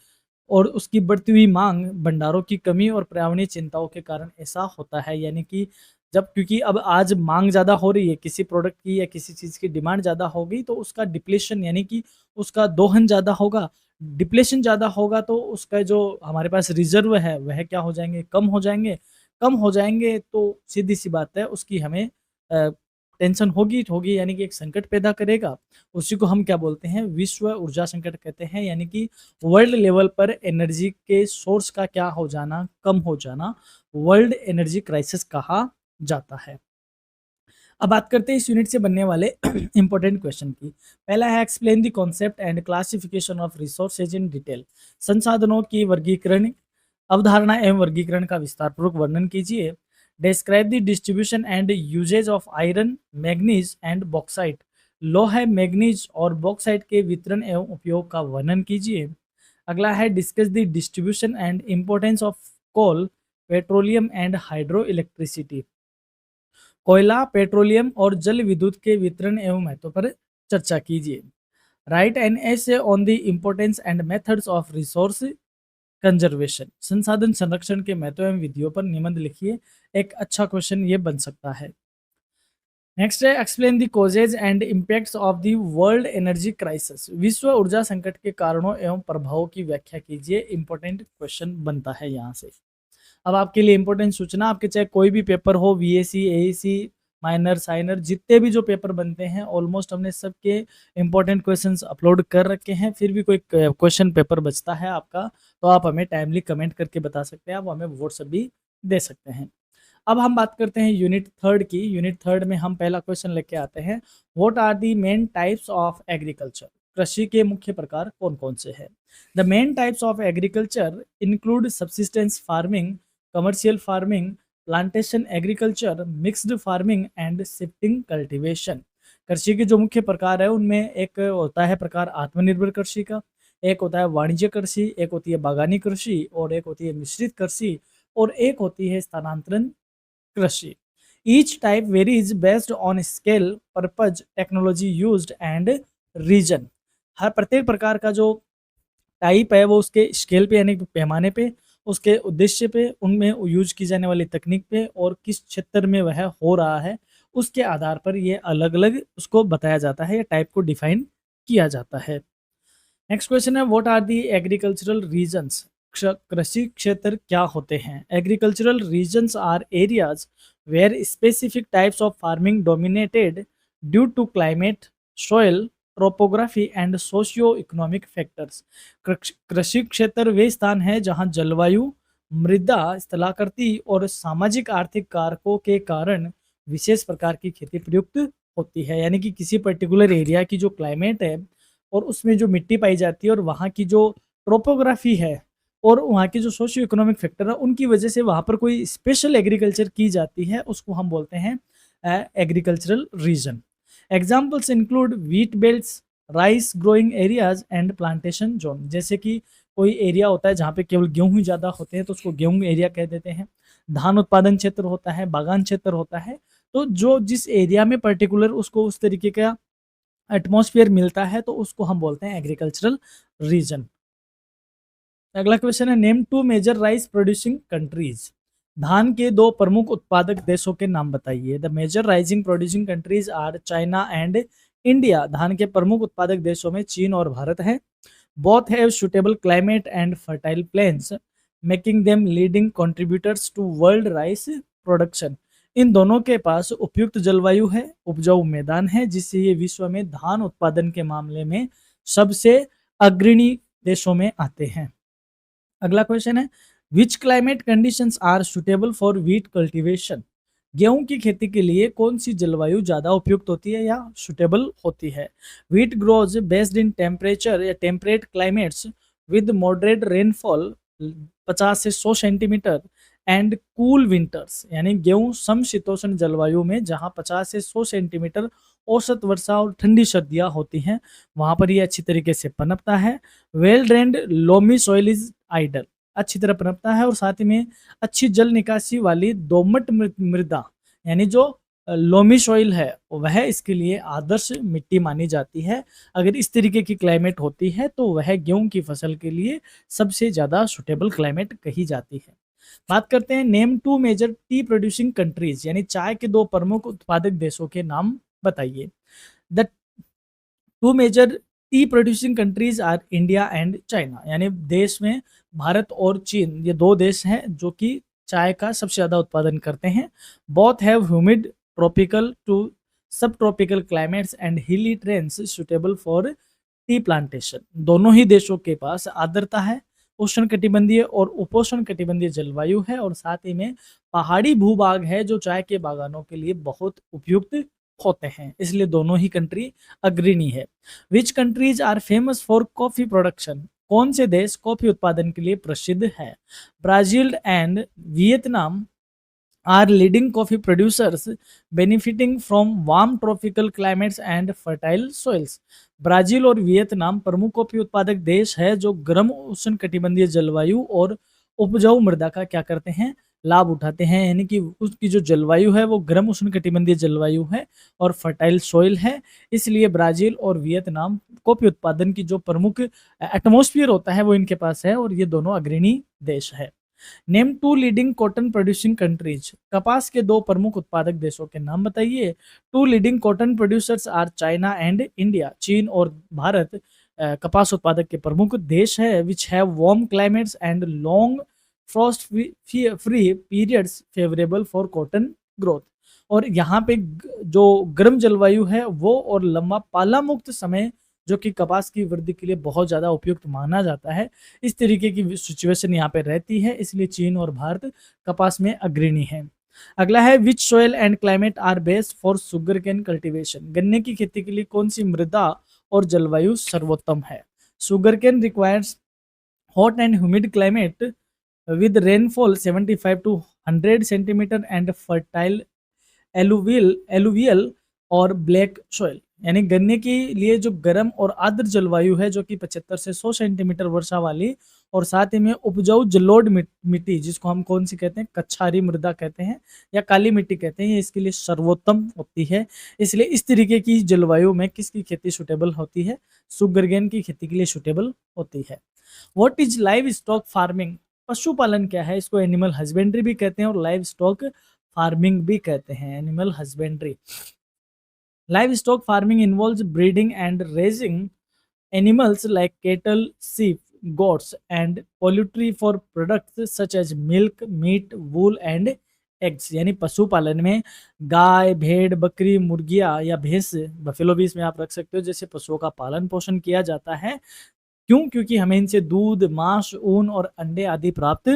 और उसकी बढ़ती हुई मांग, भंडारों की कमी और पर्यावरणीय चिंताओं के कारण ऐसा होता है। यानी कि जब, क्योंकि अब आज मांग ज़्यादा हो रही है किसी प्रोडक्ट की या किसी चीज़ की डिमांड ज़्यादा हो गई, तो उसका डिप्लेशन यानी कि उसका दोहन ज़्यादा होगा, डिप्लेशन ज़्यादा होगा, तो उसका जो हमारे पास रिजर्व है वह क्या हो जाएंगे, कम हो जाएंगे। कम हो जाएंगे तो सीधी सी बात है उसकी हमें टेंशन होगी होगी, यानी कि एक संकट पैदा करेगा। उसी को हम क्या बोलते हैं, विश्व ऊर्जा संकट कहते हैं। यानी कि वर्ल्ड लेवल पर एनर्जी के सोर्स का क्या हो जाना, कम हो जाना, वर्ल्ड एनर्जी क्राइसिस कहा जाता है। अब बात करते हैं इस यूनिट से बनने वाले इंपॉर्टेंट क्वेश्चन की। पहला है, explain the concept and classification of resources in detail. संसाधनों की वर्गीकरण, अवधारणा एवं वर्गीकरण का विस्तारपूर्वक वर्णन कीजिए। Describe the distribution and uses of iron, manganese and bauxite. लोहा, मैग्नीज और बॉक्साइट के वितरण एवं उपयोग का वर्णन कीजिए। अगला है, discuss the distribution and importance of coal, petroleum and hydro electricity. कोयला, पेट्रोलियम और जल विद्युत के वितरण एवं महत्व पर चर्चा कीजिए। Right an essay on the importance and methods of resource conservation. संसाधन संरक्षण के महत्व एवं विधियों पर निबंध लिखिए। एक अच्छा क्वेश्चन ये बन सकता है। नेक्स्ट है, explain the causes and impacts of the world energy crisis. विश्व ऊर्जा संकट के कारणों एवं प्रभावों की व्याख्या कीजिए। इंपॉर्टेंट क्वेश्चन बनता है यहाँ से। अब आपके लिए इंपॉर्टेंट सूचना, आपके चाहे कोई भी पेपर हो, वीएसी, एईसी, माइनर, साइनर, जितने भी जो पेपर बनते हैं ऑलमोस्ट हमने सबके इंपॉर्टेंट क्वेश्चंस अपलोड कर रखे हैं। फिर भी कोई क्वेश्चन पेपर बचता है आपका तो आप हमें टाइमली कमेंट करके बता सकते हैं, आप हमें व्हाट्सएप भी दे सकते हैं। अब हम बात करते हैं यूनिट थर्ड की। यूनिट थर्ड में हम पहला क्वेश्चन लेके आते हैं, what are the main types of agriculture. कृषि के मुख्य प्रकार कौन कौन से हैं? The main types of agriculture include subsistence farming, commercial farming, plantation agriculture, mixed farming and shifting cultivation. कृषि के जो मुख्य प्रकार है उनमें एक होता है प्रकार आत्मनिर्भर कृषि का, एक होता है वाणिज्य कृषि, एक होती है बागानी कृषि और एक होती है मिश्रित कृषि और एक होती है स्थानांतरण कृषि। Each type varies based on scale, purpose, technology used and region. हर प्रत्येक प्रकार का जो टाइप है वो उसके स्केल पे यानी कि पैमाने पे, उसके उद्देश्य पे, उनमें यूज की जाने वाली तकनीक पे और किस क्षेत्र में वह हो रहा है उसके आधार पर ये अलग अलग उसको बताया जाता है या टाइप को डिफाइन किया जाता है। नेक्स्ट क्वेश्चन है, what are the agricultural regions. कृषि क्षेत्र क्या होते हैं? Agricultural regions are areas where specific types of farming dominated due to climate, soil, topography and socio economic factors. कृषि क्षेत्र वे स्थान हैं जहां जलवायु, मृदा, स्थलाकृति और सामाजिक आर्थिक कारकों के कारण विशेष प्रकार की खेती प्रयुक्त होती है। यानी कि किसी पर्टिकुलर एरिया की जो क्लाइमेट है और उसमें जो मिट्टी पाई जाती है और वहाँ की जो ट्रोपोग्राफी है और वहाँ की जो सोशियो इकोनॉमिक फैक्टर है उनकी वजह से वहाँ पर कोई स्पेशल एग्रीकल्चर की जाती है, उसको हम बोलते हैं agricultural region. Examples include wheat belts, rice growing areas and plantation zone. जैसे कि कोई एरिया होता है जहाँ पे केवल गेहूं ही ज़्यादा होते हैं तो उसको गेहूं एरिया कह देते हैं। धान उत्पादन क्षेत्र होता है, बागान क्षेत्र होता है। तो जो जिस एरिया में पर्टिकुलर उसको उस तरीके का एटमॉस्फेयर मिलता है तो उसको हम बोलते हैं एग्रीकल्चरल रीजन। अगला क्वेश्चन है, name two major rice producing countries. धान के दो प्रमुख उत्पादक देशों के नाम बताइए। The major rising producing countries are China and India. धान के प्रमुख उत्पादक देशों में चीन और भारत है। Both have suitable climate and fertile plains making them leading contributors to world rice production. इन दोनों के पास उपयुक्त जलवायु है, उपजाऊ मैदान है, जिससे ये विश्व में धान उत्पादन के मामले में सबसे अग्रणी देशों में आते हैं। अगला क्वेश्चन है, which climate conditions are suitable for wheat cultivation. गेहूं की खेती के लिए कौन सी जलवायु ज़्यादा उपयुक्त होती है या सुटेबल होती है? Wheat grows best in temperature या temperate climates with moderate rainfall 50 से 100 सेंटीमीटर एंड कूल विंटर्स, यानी गेहूं समशीतोष्ण जलवायु में जहां 50 से 100 सेंटीमीटर औसत वर्षा और ठंडी सर्दियां होती हैं वहां पर ये अच्छी तरीके से पनपता है। Well drained loamy soil is ideal, अच्छी तरह पनपता है, और साथ ही में अच्छी जल निकासी वाली दोमट मृदा यानी जो लोमी सॉइल है वह इसके लिए आदर्श मिट्टी मानी जाती है। अगर इस तरीके की क्लाइमेट होती है तो वह गेहूं की फसल के लिए सबसे ज़्यादा सुटेबल क्लाइमेट कही जाती है। बात करते हैं name two major tea producing countries, यानी चाय के दो प्रमुख उत्पादक देशों के नाम बताइए। The two major tea producing countries are India and China, यानी देश में भारत और चीन ये दो देश हैं जो कि चाय का सबसे ज़्यादा उत्पादन करते हैं। Both have humid tropical to subtropical climates and hilly terrains suitable for tea plantation, दोनों ही देशों के पास आर्द्रता है, उष्ण कटिबंधीय और उपोष्ण कटिबंधीय जलवायु है, और साथ ही में पहाड़ी भूभाग है जो चाय के बागानों के लिए बहुत उपयुक्त होते हैं, इसलिए दोनों ही कंट्री अग्रणी है। Which countries are famous for coffee production, कौन से देश कॉफी उत्पादन के लिए प्रसिद्ध है? Brazil and Vietnam are leading coffee producers benefiting from warm tropical climates and fertile soils। Brazil और वियतनाम प्रमुख कॉफी उत्पादक देश है जो गर्म उष्ण कटिबंधीय जलवायु और उपजाऊ मृदा का क्या करते हैं, लाभ उठाते हैं, यानी कि उसकी जो जलवायु है वो गर्म उष्ण कटिबंधीय जलवायु है और फर्टाइल सॉइल है, इसलिए ब्राजील और वियतनाम कॉफी उत्पादन की जो प्रमुख एटमोस्फियर होता है वो इनके पास है, और ये दोनों अग्रणी देश है। Name two leading cotton producing countries, कपास के दो प्रमुख उत्पादक देशों के नाम बताइए। Two leading cotton producers are China and India, चीन और भारत कपास उत्पादक के प्रमुख देश है। Which have warm climates and long frost free periods favourable for cotton growth, और यहाँ पे जो गर्म जलवायु है वो और लंबा पाला मुक्त समय जो कि कपास की वृद्धि के लिए बहुत ज़्यादा उपयुक्त माना जाता है, इस तरीके की सिचुएशन यहाँ पे रहती है, इसलिए चीन और भारत कपास में अग्रणी है। अगला है which soil and climate are best for sugar cane cultivation, गन्ने की खेती के लिए कौन सी मृदा और जलवायु सर्वोत्तम है? Sugar cane requires hot and humid climate with rainfall 75 to 100 centimetre and fertile alluvial और ब्लैक सॉइल, यानी गन्ने के लिए जो गर्म और आर्द्र जलवायु है जो कि 75 से 100 सेंटीमीटर वर्षा वाली, और साथ ही में उपजाऊ जलोढ़ मिट्टी जिसको हम कौन सी कहते हैं, कच्छारी मृदा कहते हैं या काली मिट्टी कहते हैं, ये इसके लिए सर्वोत्तम होती है। इसलिए इस तरीके की जलवायु में किसकी खेती सुटेबल होती है? शुगरकेन की खेती के लिए सुटेबल होती है। What is live stock farming, पशुपालन क्या है? इसको एनिमल हस्बेंड्री भी कहते हैं और लाइव स्टॉक फार्मिंग भी कहते हैं, animal husbandry. Livestock farming involves breeding and raising animals like cattle, sheep, goats, and poultry for products such as milk, meat, wool, and eggs। यानी पशुपालन में गाय, भेड़, बकरी, मुर्गियां या भैंस, बफेलो भी इसमें आप रख सकते हो, जैसे पशुओं का पालन पोषण किया जाता है। क्यों? क्योंकि हमें इनसे दूध, मांस, ऊन और अंडे आदि प्राप्त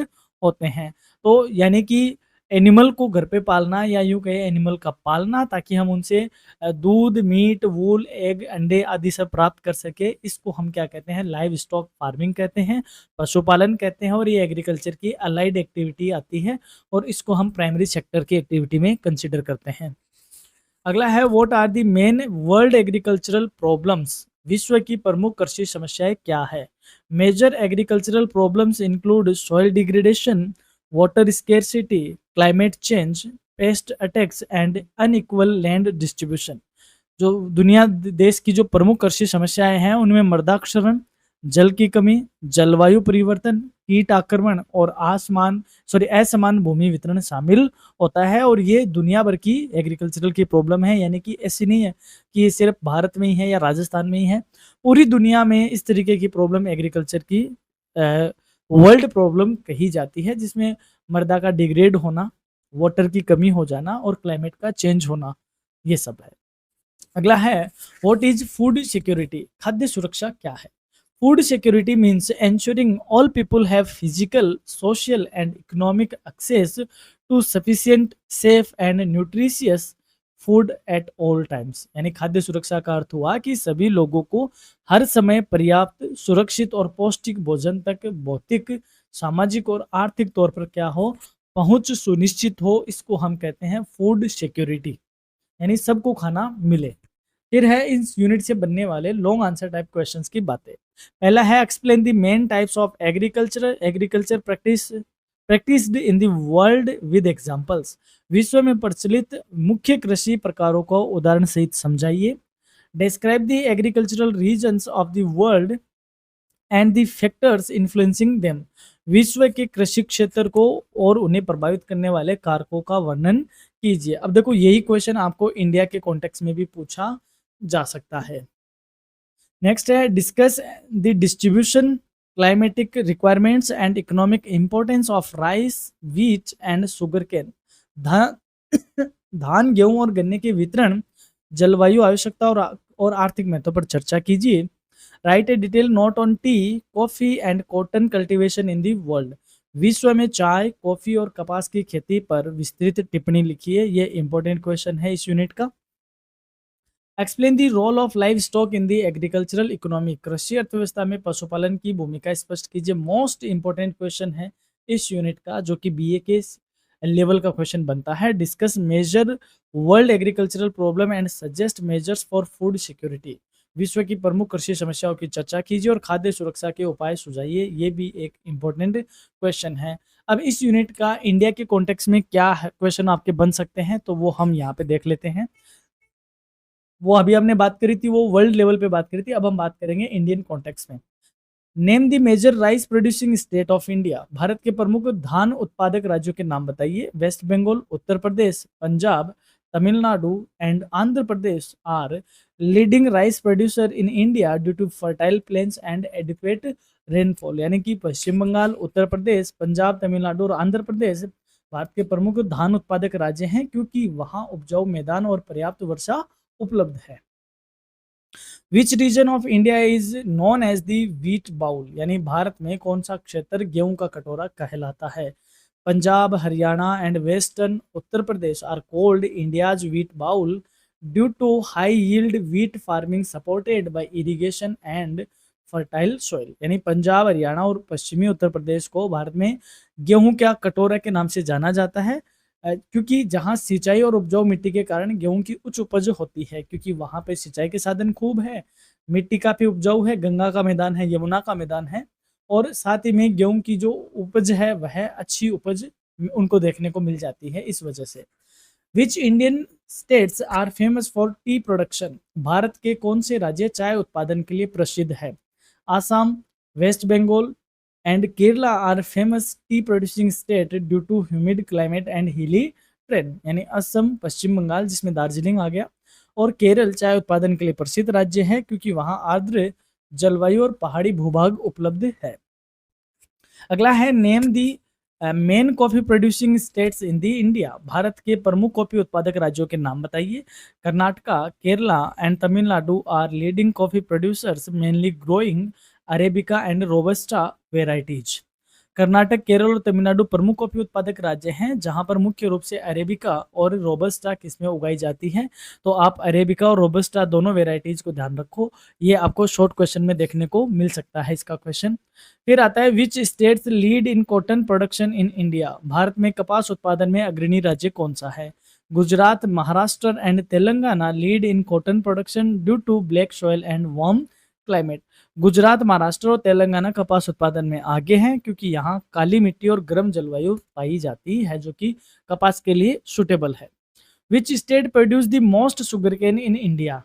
होते हैं। तो यानी कि एनिमल को घर पे पालना या यूँ कहें एनिमल का पालना, ताकि हम उनसे दूध, मीट, वूल, एग, अंडे आदि सब प्राप्त कर सके, इसको हम क्या कहते हैं? लाइव स्टॉक फार्मिंग कहते हैं, पशुपालन कहते हैं, और ये एग्रीकल्चर की अलाइड एक्टिविटी आती है और इसको हम प्राइमरी सेक्टर की एक्टिविटी में कंसिडर करते हैं। अगला है what are the main world agricultural problems, विश्व की प्रमुख कृषि समस्याएं क्या है? Major agricultural problems include soil degradation, water scarcity, climate change, pest attacks and unequal land distribution. जो दुनिया देश की जो प्रमुख कृषि समस्याएं हैं उनमें मृदाक्षरण, जल की कमी, जलवायु परिवर्तन, कीट आक्रमण और असमान भूमि वितरण शामिल होता है, और ये दुनिया भर की एग्रीकल्चरल की प्रॉब्लम है, यानी कि ऐसी नहीं है कि ये सिर्फ भारत में ही है या राजस्थान में ही है, पूरी दुनिया में इस तरीके की प्रॉब्लम एग्रीकल्चर की वर्ल्ड प्रॉब्लम कही जाती है, जिसमें मृदा का डिग्रेड होना, वाटर की कमी हो जाना और क्लाइमेट का चेंज होना, ये सब है। अगला है व्हाट इज फूड सिक्योरिटी, खाद्य सुरक्षा क्या है? Food security means ensuring all people have physical, social, and economic access to sufficient, safe, and nutritious food at all times. यानी खाद्य सुरक्षा का अर्थ हुआ कि सभी लोगों को हर समय पर्याप्त, सुरक्षित और पौष्टिक भोजन तक भौतिक, सामाजिक और आर्थिक तौर पर क्या हो, पहुंच सुनिश्चित हो। इसको हम कहते हैं फूड सिक्योरिटी, यानी सबको खाना मिले। फिर है इस यूनिट से बनने वाले लॉन्ग आंसर टाइप क्वेश्चंस की बातें। पहला है explain the main types of agriculture practised in the world with examples. विश्व में प्रचलित मुख्य कृषि प्रकारों को उदाहरण सहित समझाइए। Describe the agricultural regions of the world and the factors influencing them. विश्व के कृषि क्षेत्र को और उन्हें प्रभावित करने वाले कारकों का वर्णन कीजिए। अब देखो यही क्वेश्चन आपको इंडिया के कॉन्टेक्स्ट में भी पूछा जा सकता है। नेक्स्ट है discuss the distribution, climatic requirements and economic importance of rice, wheat and sugar cane. धान, गेहूं और गन्ने के वितरण, जलवायु आवश्यकता और आर्थिक महत्व पर चर्चा कीजिए। Right A detail note on T, coffee and cotton cultivation in the world. विश्व में चाय, कॉफी और कपास की खेती पर विस्तृत टिप्पणी लिखिए। ये इंपॉर्टेंट क्वेश्चन है इस यूनिट का। Explain the role of livestock in the agricultural economy. कृषि अर्थव्यवस्था में पशुपालन की भूमिका स्पष्ट कीजिए। मोस्ट इंपॉर्टेंट क्वेश्चन है इस यूनिट का, जो कि बीए के लेवल का क्वेश्चन बनता है। Discuss major world agricultural problem and suggest measures for food security. विश्व की प्रमुख कृषि समस्याओं की चर्चा कीजिए और खाद्य सुरक्षा के उपाय सुझाइए। ये भी एक इंपॉर्टेंट क्वेश्चन है। अब इस यूनिट का इंडिया के कॉन्टेक्स्ट में क्या क्वेश्चन आपके बन सकते हैं, तो वो हम यहाँ पे देख लेते हैं। वो अभी हमने बात करी थी, वो वर्ल्ड लेवल पे बात करी थी। अब हम बात करेंगे इंडियन कॉन्टेक्स्ट में। Name the major rice producing state of India. Bharat के प्रमुख धान उत्पादक राज्यों के नाम बताइए। West Bengal, Uttar Pradesh, Punjab, Tamil Nadu and Andhra Pradesh are leading rice producer in India due to fertile plains and adequate rainfall. यानी कि पश्चिम बंगाल, उत्तर प्रदेश, पंजाब, तमिलनाडु और आंध्र प्रदेश भारत के प्रमुख धान उत्पादक राज्य हैं, क्योंकि वहां उपजाऊ मैदान और पर्याप्त वर्षा उपलब्ध है। Which region of India is known as the wheat bowl. यानी भारत में कौन सा क्षेत्र गेहूं का कटोरा कहलाता है। Punjab, Haryana and western Uttar Pradesh are called India's wheat bowl due to high yield wheat farming supported by irrigation and fertile soil. यानी पंजाब, हरियाणा और पश्चिमी उत्तर प्रदेश को भारत में गेहूं का कटोरा के नाम से जाना जाता है, क्योंकि जहां सिंचाई और उपजाऊ मिट्टी के कारण गेहूं की उच्च उपज होती है, क्योंकि वहां पे सिंचाई के साधन खूब है, मिट्टी काफी उपजाऊ है, गंगा का मैदान है, यमुना का मैदान है, और साथ ही में गेहूं की जो उपज है वह अच्छी उपज उनको देखने को मिल जाती है इस वजह से। Which Indian states are famous for tea production. Bharat के कौन से राज्य चाय उत्पादन के लिए प्रसिद्ध है। Assam, west Bengal and Kerala are famous tea producing state due to humid climate and hilly terrain। यानी असम, पश्चिम बंगाल जिसमें दार्जिलिंग आ गया, और केरल चाय उत्पादन के लिए प्रसिद्ध राज्य है, क्योंकि वहां आर्द्र जलवायु और पहाड़ी भूभाग उपलब्ध है। अगला है name the main coffee producing states in the India. Bharat के प्रमुख कॉफी उत्पादक राज्यों के नाम बताइए। Karnataka, Kerala and Tamil Nadu are leading coffee producers mainly growing arabica and robusta varieties. Karnataka, Kerala और तमिलनाडु प्रमुख कॉफी उत्पादक राज्य हैं, जहां पर मुख्य रूप से अरेबिका और रोबस्टा किस्में उगाई जाती हैं। तो आप अरेबिका और रोबस्टा दोनों वेराइटीज को ध्यान रखो, ये आपको शॉर्ट क्वेश्चन में देखने को मिल सकता है इसका क्वेश्चन। फिर आता है which states lead in cotton production in India. Bharat में कपास उत्पादन में अग्रणी राज्य कौन सा है। Gujarat, Maharashtra and Telangana lead in cotton production due to black soil and warm climate. Gujarat, Maharashtra और तेलंगाना कपास उत्पादन में आगे हैं, क्योंकि यहाँ काली मिट्टी और गर्म जलवायु पाई जाती है, जो कि कपास के लिए सुटेबल है। Which state produce the most sugarcane in India.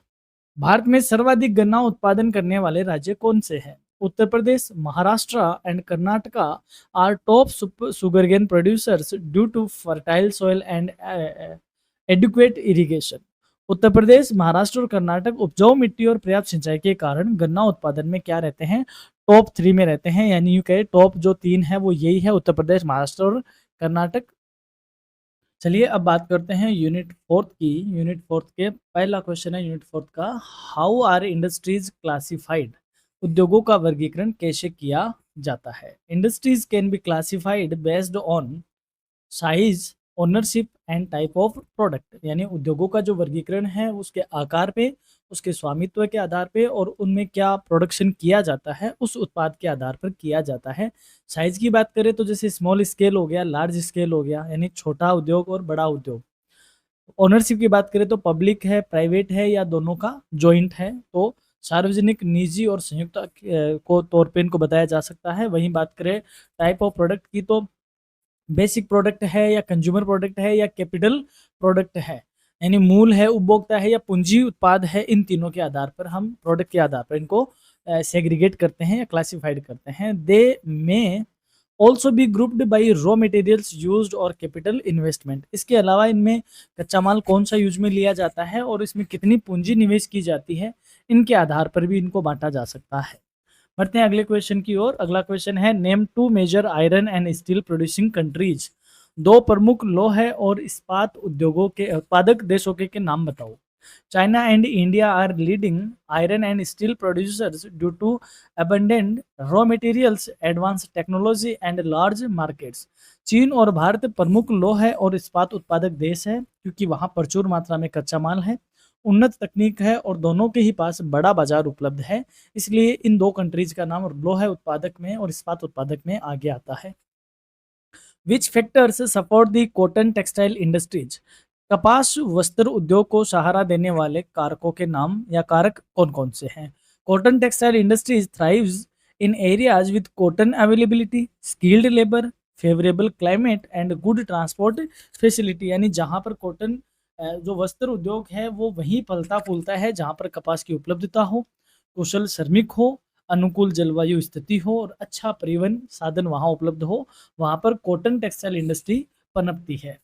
Bharat में सर्वाधिक गन्ना उत्पादन करने वाले राज्य कौन से हैं। Uttar Pradesh, Maharashtra and Karnataka are top sugarcane producers due to fertile soil and adequate irrigation. Uttar Pradesh, Maharashtra और कर्नाटक उपजाऊ मिट्टी और पर्याप्त सिंचाई के कारण गन्ना उत्पादन में क्या रहते हैं, टॉप 3 में रहते हैं। यानी यूं कहे टॉप जो 3 है वो यही है, उत्तर प्रदेश, महाराष्ट्र और कर्नाटक। चलिए अब बात करते हैं यूनिट 4 की। यूनिट 4 के पहला क्वेश्चन है यूनिट 4 का, हाउ आर इंडस्ट्रीज क्लासिफाइड। उद्योगों का वर्गीकरण कैसे किया जाता है? Industries can be classified based on size, ownership and type of product. यानी उद्योगों का जो वर्गीकरण है उसके आकार पे, उसके स्वामित्व के आधार पे और उनमें क्या प्रोडक्शन किया जाता है उस उत्पाद के आधार पर किया जाता है। साइज की बात करें तो जैसे स्मॉल स्केल हो गया, लार्ज स्केल हो गया, यानी छोटा उद्योग और बड़ा उद्योग। ओनरशिप की बात करें तो पब्लिक है, प्राइवेट है या दोनों का जॉइंट है, तो सार्वजनिक, निजी और संयुक्त को तौर पे इनको बताया जा सकता है। वहीं बात करें टाइप ऑफ प्रोडक्ट की तो बेसिक प्रोडक्ट है या कंज्यूमर प्रोडक्ट है या कैपिटल प्रोडक्ट है, यानी मूल है, उपभोक्ता है या पूंजी उत्पाद है। इन तीनों के आधार पर हम प्रोडक्ट के आधार पर इनको सेग्रीगेट करते हैं या क्लासिफाइड करते हैं। दे में also be grouped by raw materials used और कैपिटल इन्वेस्टमेंट। इसके अलावा इनमें कच्चा माल कौन सा यूज में लिया जाता है और इसमें कितनी पूंजी निवेश की जाती है, इनके आधार पर भी इनको बांटा जा सकता है। बढ़ते हैं अगले क्वेश्चन की ओर। अगला क्वेश्चन है name two major iron and steel producing countries. दो प्रमुख लोह और इस्पात उद्योगों के उत्पादक देशों के नाम बताओ। China and India are leading iron and steel producers due to abundant raw materials, advance technology and large markets. चीन और भारत प्रमुख लोह और इस्पात उत्पादक देश है क्योंकि वहां प्रचुर मात्रा में कच्चा माल है, उन्नत तकनीक है और दोनों के ही पास बड़ा बाजार उपलब्ध है। इसलिए इन दो कंट्रीज का नाम लोह उत्पादक में और इस्पात उत्पादक में आगे आता है। विच फैक्टर्स सपोर्ट दी कॉटन टेक्सटाइल इंडस्ट्रीज। कपास वस्त्र उद्योग को सहारा देने वाले कारकों के नाम या कारक कौन कौन से हैं? Cotton textile industries thrives in areas with cotton availability, skilled labour, favourable climate and good transport facility. यानी जहां पर कॉटन जो वस्त्र उद्योग है वो वहीं फलता फूलता है जहां पर कपास की उपलब्धता हो, कुशल श्रमिक हो, अनुकूल जलवायु स्थिति हो और अच्छा परिवहन साधन वहां उपलब्ध हो, वहां पर कॉटन टेक्सटाइल इंडस्ट्री पनपती है।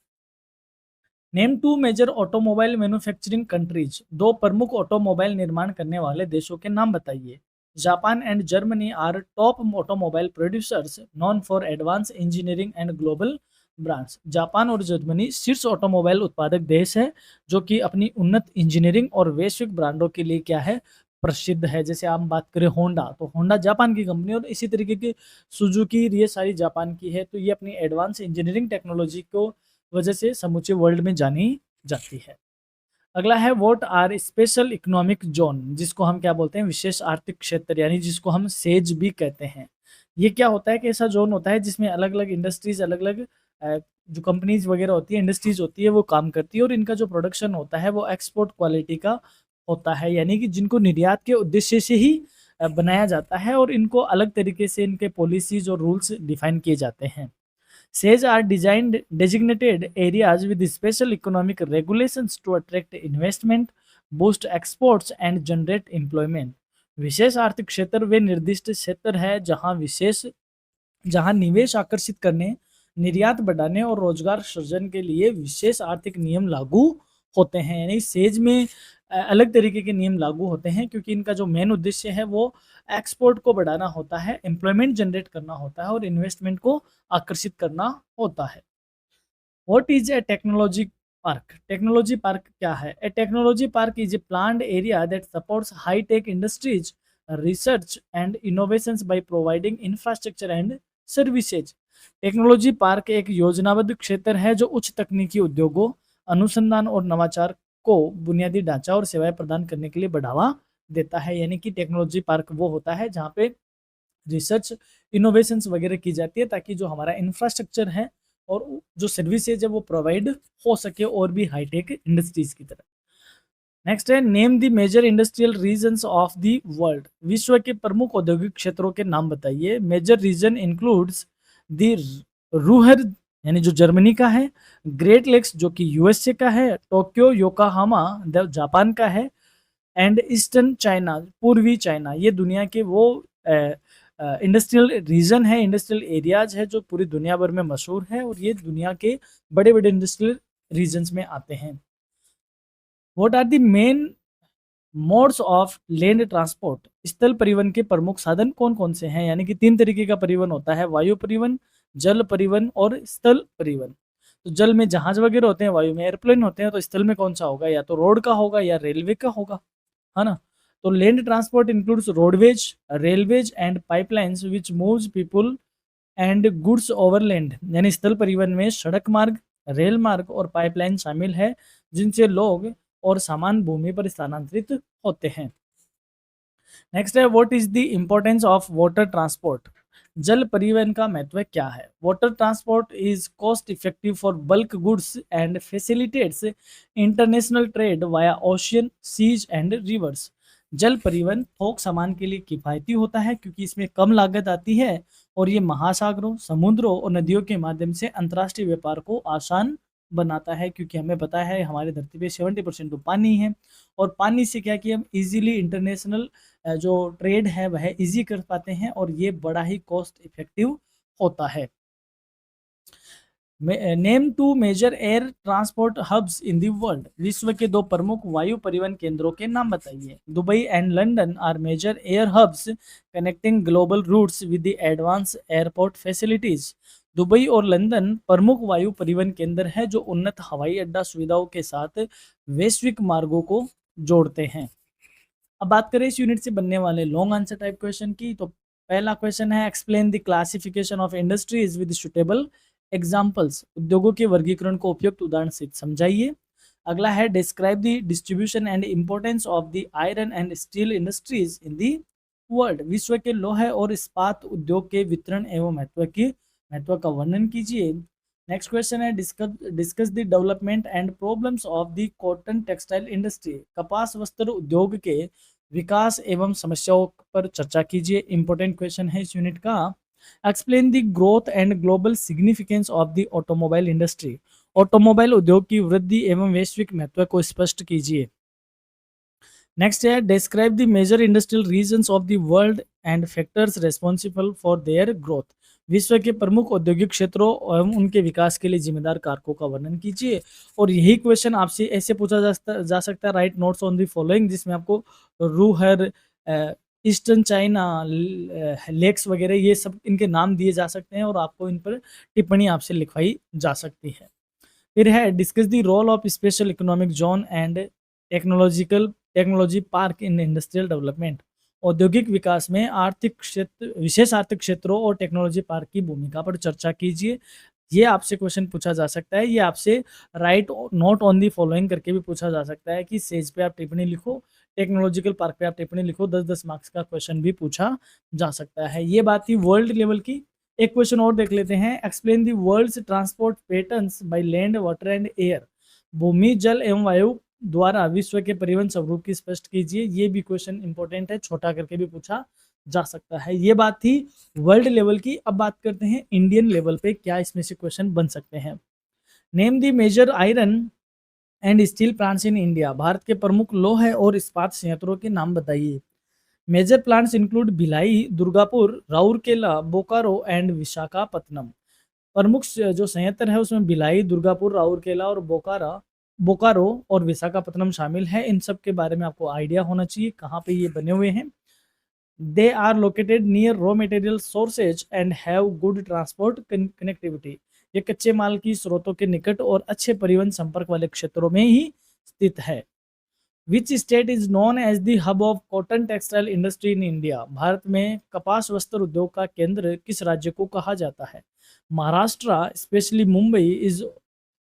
Name two major automobile manufacturing countries. दो प्रमुख ऑटोमोबाइल निर्माण करने वाले देशों के नाम बताइए। Japan and Germany are top automobile producers known for advance engineering and global brands. Japan और जर्मनी शीर्ष ऑटोमोबाइल उत्पादक देश है जो कि अपनी उन्नत इंजीनियरिंग और वैश्विक ब्रांडों के लिए क्या है, प्रसिद्ध है। जैसे आप बात करें होंडा, तो होंडा जापान की कंपनी और इसी तरीके की सुजुकी, ये सारी जापान की है। तो ये अपनी एडवांस इंजीनियरिंग टेक्नोलॉजी को वजह से समूचे वर्ल्ड में जानी जाती है। अगला है what are special economic zone, जिसको हम क्या बोलते हैं, विशेष आर्थिक क्षेत्र, यानी जिसको हम सेज भी कहते हैं। ये क्या होता है कि ऐसा जोन होता है जिसमें अलग अलग इंडस्ट्रीज, अलग अलग जो कंपनीज वगैरह होती है, इंडस्ट्रीज होती है, वो काम करती है और इनका जो प्रोडक्शन होता है वो एक्सपोर्ट क्वालिटी का होता है, यानी कि जिनको निर्यात के उद्देश्य से ही बनाया जाता है और इनको अलग तरीके से इनके पॉलिसीज और रूल्स डिफाइन किए जाते हैं। SAGE are designed designated areas with special economic regulations to attract investment, boost exports and generate employment. विशेष आर्थिक क्षेत्र वे निर्दिष्ट क्षेत्र है जहां निवेश आकर्षित करने, निर्यात बढ़ाने और रोजगार सृजन के लिए विशेष आर्थिक नियम लागू होते हैं। यानी सेज में अलग तरीके के नियम लागू होते हैं क्योंकि इनका जो मेन उद्देश्य है वो एक्सपोर्ट को बढ़ाना होता है, एम्प्लॉयमेंट जनरेट करना होता है और इन्वेस्टमेंट को आकर्षित करना होता है। What is a technology park? Technology park क्या है? A technology park is a planned area that supports high tech industries, research and innovations by providing infrastructure and services. Technology park एक योजनाबद्ध क्षेत्र है जो उच्च तकनीकी उद्योगों, अनुसंधान और नवाचार को बुनियादी ढांचा और सेवाएं प्रदान करने के लिए बढ़ावा देता है। यानी कि टेक्नोलॉजी पार्क वो होता है जहाँ पे रिसर्च, इनोवेशंस वगैरह की जाती है ताकि जो हमारा इंफ्रास्ट्रक्चर है और जो सर्विसेज है वो प्रोवाइड हो सके और भी हाईटेक इंडस्ट्रीज की तरह। नेक्स्ट है name the major industrial regions of the world. विश्व के प्रमुख औद्योगिक क्षेत्रों के नाम बताइए। Major region includes the Ruhr यानी जो जर्मनी का है, ग्रेट लेक्स जो कि यूएसए का है, टोक्यो योकोहामा जापान का है एंड ईस्टर्न चाइना पूर्वी चाइना। ये दुनिया के वो इंडस्ट्रियल रीजन है, इंडस्ट्रियल एरियाज है जो पूरी दुनिया भर में मशहूर है और ये दुनिया के बड़े बड़े इंडस्ट्रियल रीजन्स में आते हैं। What are the main modes of land transport? स्थल परिवहन के प्रमुख साधन कौन कौन से हैं? यानी कि 3 तरीके का परिवहन होता है, वायु परिवहन, जल परिवहन और स्थल परिवहन। तो जल में जहाज वगैरह होते हैं, वायु में एयरप्लेन होते हैं, तो स्थल में कौन सा होगा? या तो रोड का होगा या रेलवे का होगा, है ना। तो land transport includes roadways, railways and pipelines which moves people and goods over land, यानी स्थल परिवहन में सड़क मार्ग, रेल मार्ग और पाइपलाइन शामिल है जिनसे लोग और सामान भूमि पर स्थानांतरित होते हैं। नेक्स्ट है, what is the importance of water transport? जल परिवहन का महत्व क्या है? Water transport is cost effective for bulk goods and facilitates international trade via ocean, seas and rivers. जल परिवहन थोक सामान के लिए किफायती होता है क्योंकि इसमें कम लागत आती है और ये महासागरों, समुद्रों और नदियों के माध्यम से अंतर्राष्ट्रीय व्यापार को आसान बनाता है, क्योंकि हमें पता है हमारी धरती पे 70% तो पानी है और पानी से क्या कि हम इजीली इंटरनेशनल जो ट्रेड है वह इजी कर पाते हैं और ये बड़ा ही कॉस्ट इफेक्टिव होता है। Name two major air transport hubs in the world. विश्व के 2 प्रमुख वायु परिवहन केंद्रों के नाम बताइए। Dubai and London are major air hubs connecting global routes with the advance airport facilities. Dubai और लंदन प्रमुख वायु परिवहन केंद्र है जो उन्नत हवाई अड्डा सुविधाओं के साथ वैश्विक मार्गों को जोड़ते हैं। अब बात करें इस यूनिट से बनने वाले लॉन्ग आंसर टाइप क्वेश्चन की, तो पहला क्वेश्चन है, explain the classification of industries with suitable examples. उद्योगों के वर्गीकरण को उपयुक्त उदाहरण से समझाइए। अगला है, describe the distribution and importance of the iron and steel industries in the world. विश्व के लोहे और इस्पात उद्योग के वितरण एवं महत्व का वर्णन कीजिए। नेक्स्ट क्वेश्चन है, discuss the development and problems of the cotton textile industry. कपास वस्त्र उद्योग के विकास एवं समस्याओं पर चर्चा कीजिए। इंपॉर्टेंट क्वेश्चन है इस यूनिट का। Explain the growth and global significance of the automobile industry. Automobile उद्योग की वृद्धि एवं वैश्विक महत्व को स्पष्ट कीजिए। नेक्स्ट है, describe the major industrial regions of the world and factors responsible for their growth. विश्व के प्रमुख औद्योगिक क्षेत्रों एवं उनके विकास के लिए जिम्मेदार कारकों का वर्णन कीजिए। और यही क्वेश्चन आपसे ऐसे पूछा जा सकता है, right notes on the following, जिसमें आपको रूहर, ईस्टर्न चाइना, लेक्स वगैरह ये सब इनके नाम दिए जा सकते हैं और आपको इन पर टिप्पणी आपसे लिखवाई जा सकती है। फिर है, discuss the role of special economic zone and technology park in industrial development. औद्योगिक विकास में आर्थिक क्षेत्र, विशेष आर्थिक क्षेत्रों और टेक्नोलॉजी पार्क की भूमिका पर चर्चा कीजिए। ये आपसे क्वेश्चन पूछा जा सकता है। ये आपसे right note on the following करके भी पूछा जा सकता है कि सेज पे आप टिप्पणी लिखो, टेक्नोलॉजिकल पार्क पे आप टिप्पणी लिखो। 10-10 मार्क्स का क्वेश्चन भी पूछा जा सकता है। ये बात थी वर्ल्ड लेवल की। एक क्वेश्चन और देख लेते हैं, explain the world's transport patterns by land, water and air. भूमि, जल एवं वायु द्वारा विश्व के परिवहन स्वरूप की स्पष्ट कीजिए। ये भी क्वेश्चन इंपॉर्टेंट है, छोटा करके भी पूछा जा सकता है। ये बात थी वर्ल्ड लेवल की। अब बात करते हैं इंडियन लेवल पे क्या इसमें से क्वेश्चन बन सकते हैं। Name the major iron and steel plants in India. Bharat के प्रमुख लोहे और इस्पात संयंत्रों के नाम बताइए। Major plants include Bhilai, Durgapur, Rourkela, Bokaro and Visakhapatnam. प्रमुख जो संयंत्र है उसमें भिलाई, दुर्गापुर, राउरकेला और बोकारो और विशाखापत्तनम शामिल है। इन सब के बारे में आपको आइडिया होना चाहिए कहाँ पे ये बने हुए हैं। They are located near raw material sources and have good transport connectivity. ये कच्चे माल की स्रोतों के निकट और अच्छे परिवहन संपर्क वाले क्षेत्रों में ही स्थित है। Which state is known as the hub of cotton textile industry in India. Bharat में कपास वस्त्र उद्योग का केंद्र किस राज्य को कहा जाता है? Maharashtra, specially Mumbai is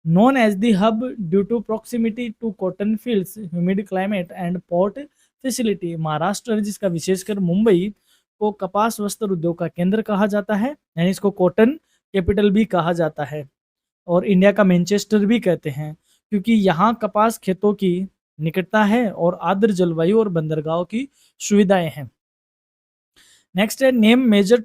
known as the hub due to proximity to cotton fields, humid climate and port facility। Maharashtra जिसका विशेषकर मुंबई को कपास वस्त्र उद्योग का केंद्र कहा जाता है, यानी इसको कॉटन कैपिटल भी कहा जाता है और इंडिया का मैनचेस्टर भी कहते हैं, क्योंकि यहाँ कपास खेतों की निकटता है और आर्द्र जलवायु और बंदरगाहों की सुविधाएं हैं। नेक्स्ट है, name major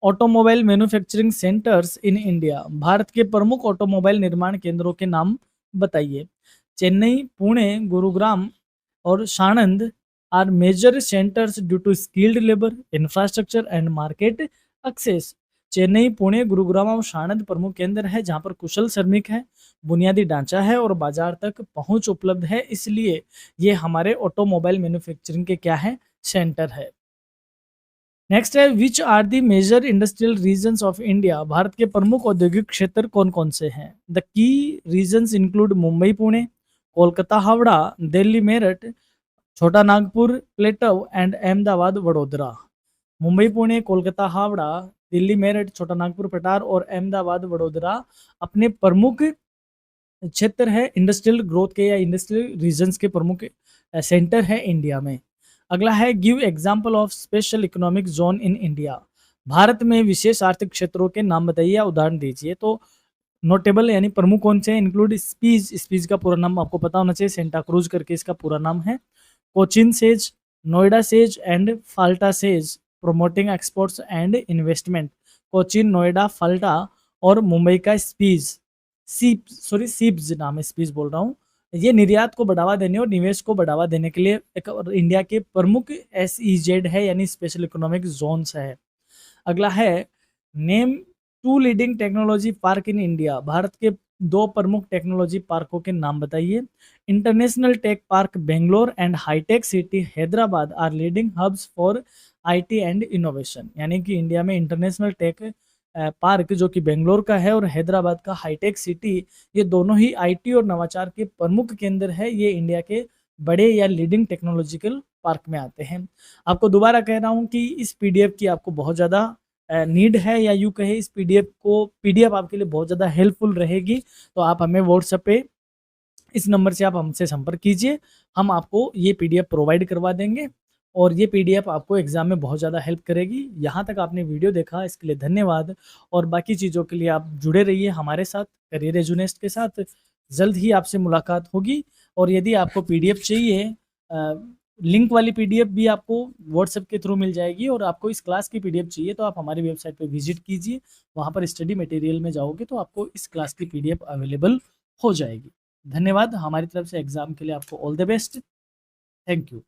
automobile manufacturing centres in India. Bharat के प्रमुख ऑटोमोबाइल निर्माण केंद्रों के नाम बताइए। चेन्नई, पुणे, गुरुग्राम और Sanand are major centres due to skilled labour, infrastructure and market access. Chennai, Pune, Gurugram और साणंद प्रमुख केंद्र है जहां पर कुशल श्रमिक है, बुनियादी ढांचा है और बाजार तक पहुंच उपलब्ध है, इसलिए ये हमारे ऑटोमोबाइल मैन्युफैक्चरिंग के क्या है, सेंटर है। नेक्स्ट है, which are the major industrial regions of India. Bharat के प्रमुख औद्योगिक क्षेत्र कौन कौन से हैं? The key regions include Mumbai, Pune, Kolkata, Howrah, Delhi, Meerut, Chota Nagpur, plateau and Ahmedabad, Vadodara. Mumbai, Pune, Kolkata, Howrah, Delhi, Meerut, Chota Nagpur, पटार और अहमदाबाद, वडोदरा अपने प्रमुख क्षेत्र है इंडस्ट्रियल ग्रोथ के या इंडस्ट्रियल रीजन्स के प्रमुख सेंटर है इंडिया में। अगला है give example of special economic zone in India. Bharat में विशेष आर्थिक क्षेत्रों के नाम बताइए या उदाहरण दीजिए। तो नोटेबल यानी प्रमुख कौन से हैं? इंक्लूड स्पीच, स्पीच का पूरा नाम आपको पता होना चाहिए, सेंटा क्रूज करके इसका पूरा नाम है। Cochin says, Noida says and Falta says promoting exports and investment. Cochin, Noida, Falta और मुंबई का स्पीच, सीप्स नाम है, स्पीच बोल रहा हूँ। ये निर्यात को बढ़ावा देने और निवेश को बढ़ावा देने के लिए एक इंडिया के प्रमुख SEZ है यानी स्पेशल इकोनॉमिक जोन्स है। अगला है name two leading technology park in India. Bharat के दो प्रमुख टेक्नोलॉजी पार्कों के नाम बताइए। International tech park Bangalore and hitech city Hyderabad are leading hubs for IT and innovation. यानी कि इंडिया में इंटरनेशनल टेक पार्क जो कि बेंगलोर का है और हैदराबाद का हाईटेक सिटी, ये दोनों ही IT और नवाचार के प्रमुख केंद्र है। ये इंडिया के बड़े या लीडिंग टेक्नोलॉजिकल पार्क में आते हैं। आपको दोबारा कह रहा हूँ कि इस PDF की आपको बहुत ज़्यादा नीड है, या यूँ कहे इस PDF आपके लिए बहुत ज़्यादा हेल्पफुल रहेगी। तो आप हमें व्हाट्सएप पे इस नंबर से आप हमसे संपर्क कीजिए, हम आपको ये PDF प्रोवाइड करवा देंगे और ये PDF आपको एग्ज़ाम में बहुत ज़्यादा हेल्प करेगी। यहाँ तक आपने वीडियो देखा इसके लिए धन्यवाद और बाकी चीज़ों के लिए आप जुड़े रहिए हमारे साथ, करियर एजुनेस्ट के साथ। जल्द ही आपसे मुलाकात होगी और यदि आपको PDF चाहिए, लिंक वाली PDF भी आपको व्हाट्सएप के थ्रू मिल जाएगी और आपको इस क्लास की PDF चाहिए तो आप हमारी वेबसाइट पे विजिट कीजिए, वहाँ पर स्टडी मटेरियल में जाओगे तो आपको इस क्लास की PDF अवेलेबल हो जाएगी। धन्यवाद, हमारी तरफ से एग्ज़ाम के लिए आपको all the best. Thank you.